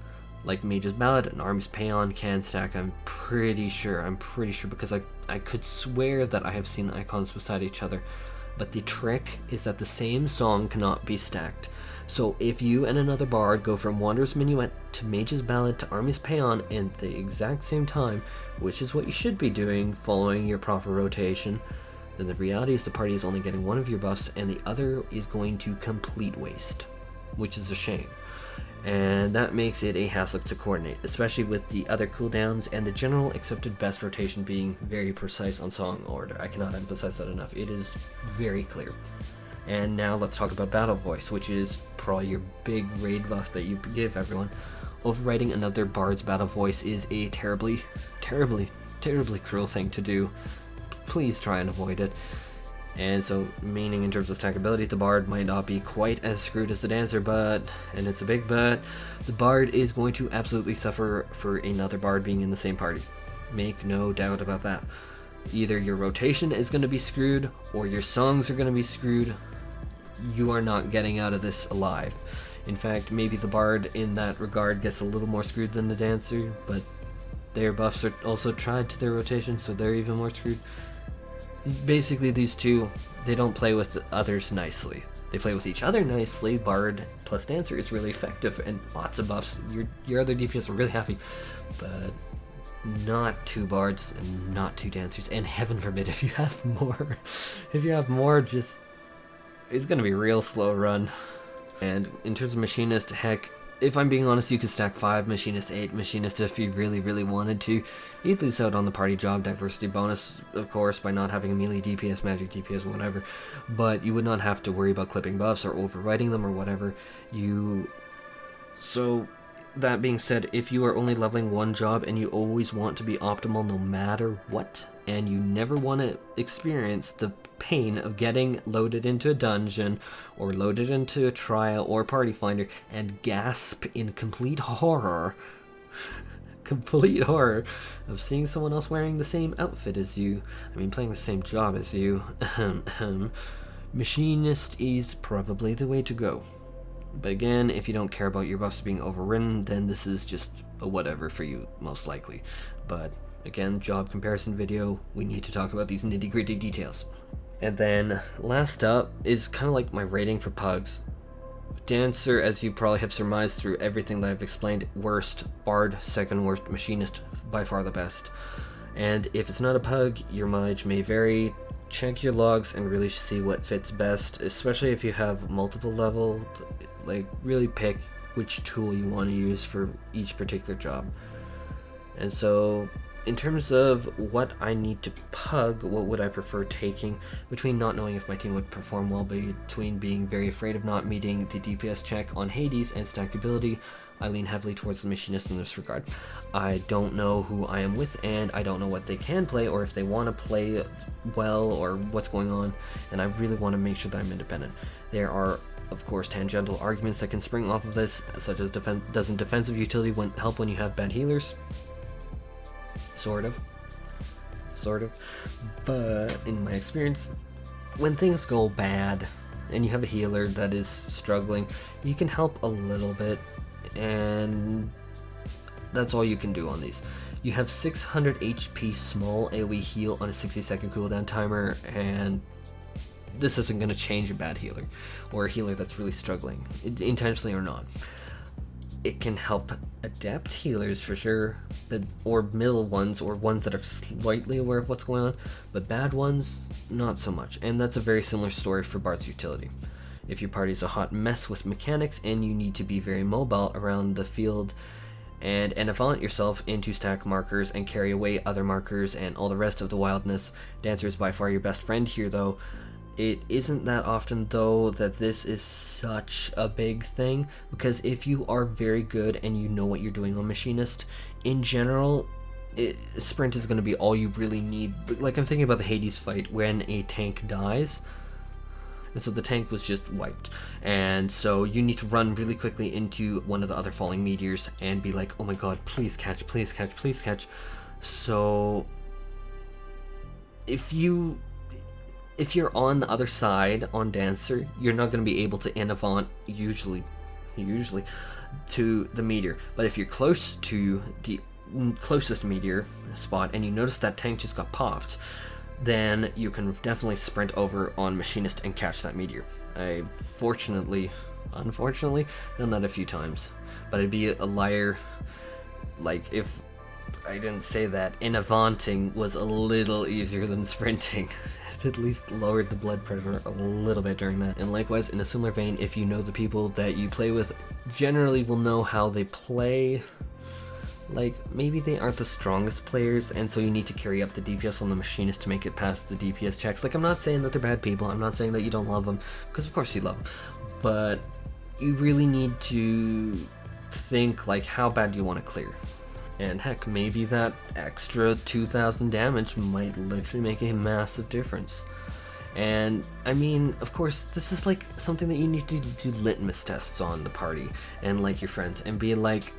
Like Mage's Ballad and Army's Paean can stack, I'm pretty sure, because I could swear that I have seen the icons beside each other. But the trick is that the same song cannot be stacked. So if you and another bard go from Wanderer's Minuet to Mage's Ballad to Army's Paean at the exact same time, which is what you should be doing following your proper rotation, then the reality is the party is only getting one of your buffs and the other is going to complete waste, which is a shame. And that makes it a hassle to coordinate, especially with the other cooldowns and the general accepted best rotation being very precise on song order. I cannot emphasize that enough. It is very clear. And now let's talk about Battle Voice, which is probably your big raid buff that you give everyone. Overriding another bard's Battle Voice is a terribly, terribly, terribly cruel thing to do. Please try and avoid it. And so, meaning in terms of stackability, the bard might not be quite as screwed as the dancer, but, and it's a big but, the bard is going to absolutely suffer for another bard being in the same party. Make no doubt about that. Either your rotation is going to be screwed, or your songs are going to be screwed. You are not getting out of this alive. In fact, maybe the bard in that regard gets a little more screwed than the dancer, but their buffs are also tied to their rotation, so they're even more screwed. Basically, these two, they don't play with others nicely. They play with each other nicely. Bard plus Dancer is really effective and lots of buffs. Your other DPS are really happy, but not two Bards and not two Dancers. And heaven forbid if you have more, just it's gonna be a real slow run. And in terms of Machinist, heck, if I'm being honest, you could stack 5 Machinist, 8 Machinist if you really, really wanted to. You'd lose out on the party job diversity bonus, of course, by not having a melee DPS, magic DPS, whatever. But you would not have to worry about clipping buffs or overriding them or whatever. So, that being said, if you are only leveling one job and you always want to be optimal no matter what, and you never want to experience the pain of getting loaded into a dungeon or loaded into a trial or party finder and gasp in complete horror of seeing someone else wearing the same outfit as you, playing the same job as you, Machinist is probably the way to go. But again, if you don't care about your buffs being overridden, then this is just a whatever for you, most likely. But again, job comparison video, we need to talk about these nitty-gritty details. And then last up is kind of like my rating for pugs. Dancer, as you probably have surmised through everything that I've explained, worst. Bard, second worst. Machinist, by far the best. And if it's not a pug, your mileage may vary. Check your logs and really see what fits best, especially if you have multiple level. Like, really pick which tool you want to use for each particular job. And so, in terms of what I need to pug, what would I prefer taking, between not knowing if my team would perform well, between being very afraid of not meeting the DPS check on Hades and stackability, I lean heavily towards the Machinist in this regard. I don't know who I am with, and I don't know what they can play, or if they want to play well, or what's going on, and I really want to make sure that I'm independent. There are, of course, tangential arguments that can spring off of this, such as doesn't defensive utility help when you have bad healers? Sort of. But in my experience, when things go bad and you have a healer that is struggling, you can help a little bit, and that's all you can do on these. You have 600 HP small AoE heal on a 60-second cooldown timer, and this isn't going to change a bad healer, or a healer that's really struggling, intentionally or not. It can help adept healers for sure, or middle ones, or ones that are slightly aware of what's going on, but bad ones, not so much. And that's a very similar story for Bard's utility. If your party is a hot mess with mechanics and you need to be very mobile around the field and avant yourself into stack markers and carry away other markers and all the rest of the wildness, Dancer is by far your best friend here though. It isn't that often though that this is such a big thing, because if you are very good and you know what you're doing on Machinist, in general, sprint is going to be all you really need. But like, I'm thinking about the Hades fight when a tank dies, and so the tank was just wiped, and so you need to run really quickly into one of the other falling meteors and be like, oh my god, please catch, please catch, please catch. So if you're on the other side on Dancer, you're not going to be able to inavant usually to the meteor. But if you're close to the closest meteor spot and you notice that tank just got popped, then you can definitely sprint over on Machinist and catch that meteor. I unfortunately done that a few times, but I'd be a liar like if I didn't say that inavanting was a little easier than sprinting. It at least lowered the blood pressure a little bit during that. And likewise, in a similar vein, if you know the people that you play with generally will know how they play, like maybe they aren't the strongest players and so you need to carry up the DPS on the Machinist to make it past the DPS checks. Like, I'm not saying that they're bad people, I'm not saying that you don't love them, because of course you love them, but you really need to think like, how bad do you want to clear? And heck, maybe that extra 2,000 damage might literally make a massive difference. And I mean, of course, this is like something that you need to do litmus tests on the party and like your friends and be like,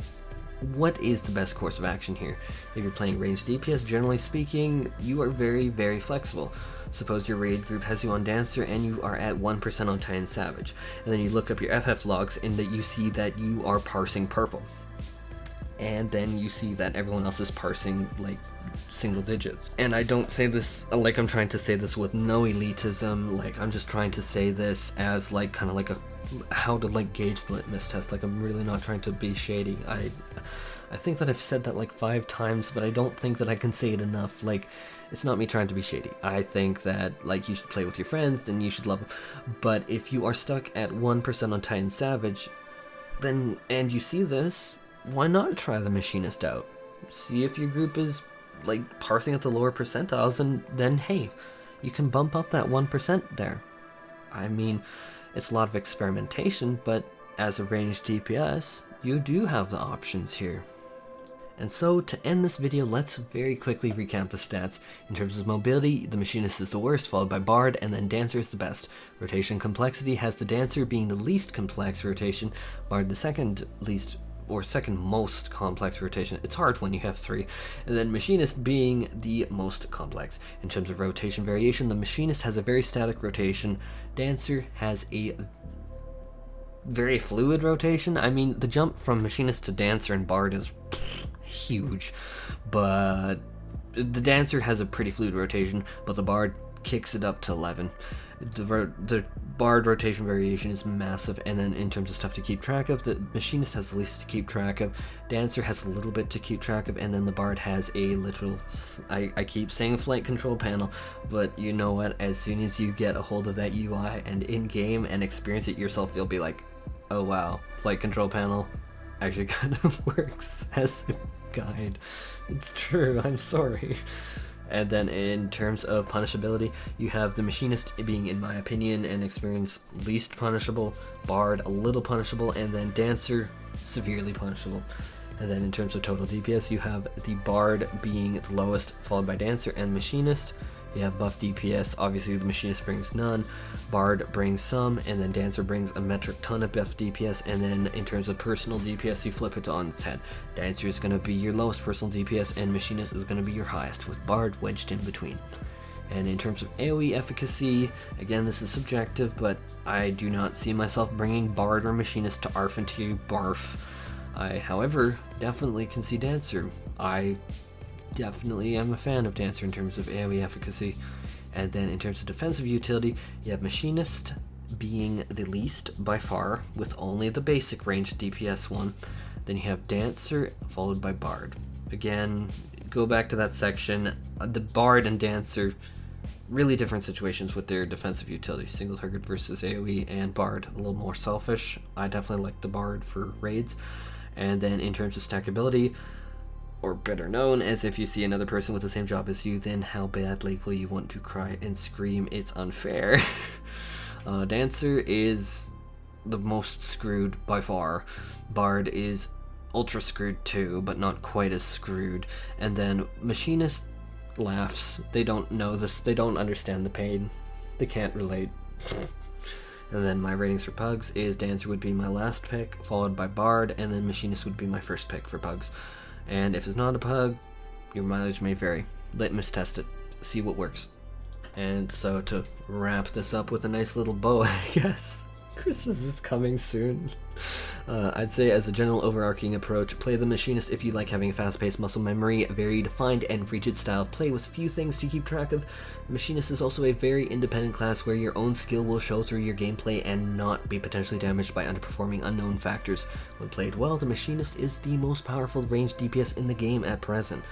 what is the best course of action here? If you're playing ranged DPS, generally speaking, you are very, very flexible. Suppose your raid group has you on Dancer and you are at 1% on Titan Savage, and then you look up your FF logs and that you see that you are parsing purple. And then you see that everyone else is parsing like single digits. And I don't say this like I'm trying to say this with no elitism, like I'm just trying to say this as like kind of like a how to like gauge the litmus test. Like, I'm really not trying to be shady. I think that I've said that like 5 times, but I don't think that I can say it enough. Like, it's not me trying to be shady. I think that like you should play with your friends, then you should love them. But if you are stuck at 1% on Titan Savage, then and you see this, why not try the Machinist out? See if your group is like parsing at the lower percentiles, and then hey, you can bump up that 1% there. I mean, it's a lot of experimentation, but as a ranged DPS, you do have the options here. And so, to end this video, let's very quickly recap the stats. In terms of mobility, the Machinist is the worst, followed by Bard, and then Dancer is the best. Rotation complexity has the Dancer being the least complex rotation, Bard the second least or second most complex rotation. It's hard when you have 3. And then Machinist being the most complex. In terms of rotation variation, the Machinist has a very static rotation. Dancer has a very fluid rotation. I mean, the jump from Machinist to Dancer and Bard is huge, but the Dancer has a pretty fluid rotation, but the Bard kicks it up to 11. The Bard rotation variation is massive, and then in terms of stuff to keep track of, the Machinist has the least to keep track of, Dancer has a little bit to keep track of, and then the Bard has a literal, I keep saying flight control panel, but you know what, as soon as you get a hold of that UI and in-game and experience it yourself, you'll be like, oh wow, flight control panel actually kind of works as a guide. It's true, I'm sorry. And then in terms of punishability, you have the Machinist being, in my opinion and experience, least punishable, Bard a little punishable, and then Dancer severely punishable. And then in terms of total DPS, you have the Bard being the lowest, followed by Dancer and Machinist. You have buff DPS, obviously the Machinist brings none, Bard brings some, and then Dancer brings a metric ton of buff DPS, and then in terms of personal DPS, you flip it on its head. Dancer is going to be your lowest personal DPS, and Machinist is going to be your highest, with Bard wedged in between. And in terms of AOE efficacy, again, this is subjective, but I do not see myself bringing Bard or Machinist to ARF into Barf. I, however, definitely can see Dancer. I definitely am a fan of Dancer in terms of AOE efficacy. And then in terms of defensive utility, you have Machinist being the least by far, with only the basic ranged DPS one. Then you have Dancer, followed by Bard. Again, go back to that section. The Bard and Dancer, really different situations with their defensive utility. Single target versus AoE, and Bard, a little more selfish. I definitely like the Bard for raids. And then in terms of stackability, or better known as if you see another person with the same job as you, then how badly will you want to cry and scream, it's unfair. Dancer is the most screwed by far. Bard is ultra screwed too, but not quite as screwed. And then Machinist laughs. They don't know this. They don't understand the pain. They can't relate. And then my ratings for Pugs is Dancer would be my last pick, followed by Bard, and then Machinist would be my first pick for Pugs. And if it's not a Pug, your mileage may vary. Litmus test it. See what works. And so to wrap this up with a nice little bow, I guess, Christmas is coming soon. I'd say as a general overarching approach, play the Machinist if you like having a fast-paced muscle memory, a very defined and rigid style of play with few things to keep track of. The Machinist is also a very independent class where your own skill will show through your gameplay and not be potentially damaged by underperforming unknown factors. When played well, the Machinist is the most powerful ranged DPS in the game at present.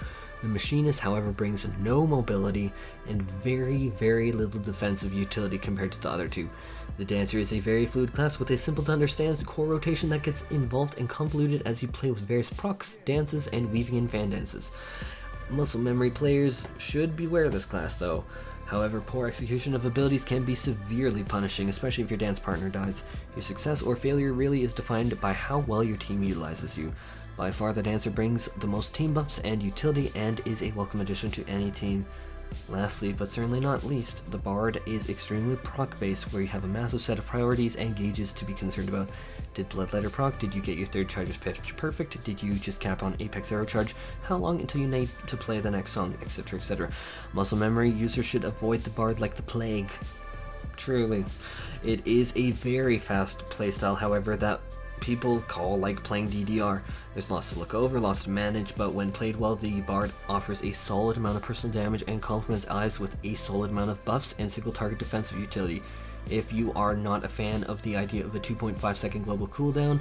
The Machinist, however, brings no mobility and very, very little defensive utility compared to the other two. The Dancer is a very fluid class with a simple-to-understand core rotation that gets involved and convoluted as you play with various procs, dances, and weaving in fan dances. Muscle memory players should beware of this class though. However, poor execution of abilities can be severely punishing, especially if your dance partner dies. Your success or failure really is defined by how well your team utilizes you. By far, the Dancer brings the most team buffs and utility and is a welcome addition to any team. Lastly, but certainly not least, the Bard is extremely proc-based, where you have a massive set of priorities and gauges to be concerned about. Did Bloodletter proc? Did you get your third charges pitch perfect? Did you just cap on Apex Arrow charge? How long until you need to play the next song? Etc, etc. Muscle memory users should avoid the Bard like the plague. Truly. It is a very fast playstyle, however, that people call like playing DDR. There's lots to look over, lots to manage, but when played well, the Bard offers a solid amount of personal damage and complements allies with a solid amount of buffs and single target defensive utility. If you are not a fan of the idea of a 2.5 second global cooldown,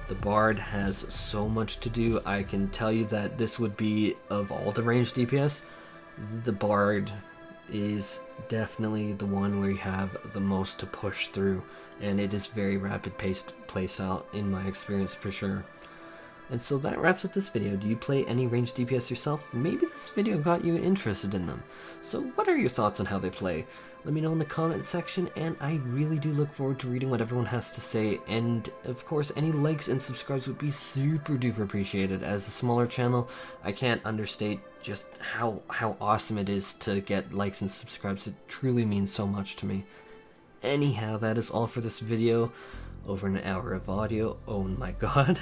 the Bard has so much to do. I can tell you that this would be, of all the ranged DPS, the Bard is definitely the one where you have the most to push through, and it is very rapid paced playstyle in my experience for sure. And so that wraps up this video. Do you play any ranged DPS yourself? Maybe this video got you interested in them. So what are your thoughts on how they play? Let me know in the comment section, and I really do look forward to reading what everyone has to say. And of course, any likes and subscribes would be super duper appreciated. As a smaller channel, I can't understate just how awesome it is to get likes and subscribes. It truly means so much to me. Anyhow, that is all for this video. Over an hour of audio, oh my god.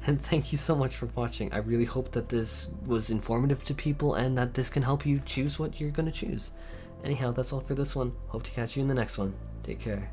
And thank you so much for watching. I really hope that this was informative to people and that this can help you choose what you're going to choose. Anyhow, that's all for this one. Hope to catch you in the next one. Take care.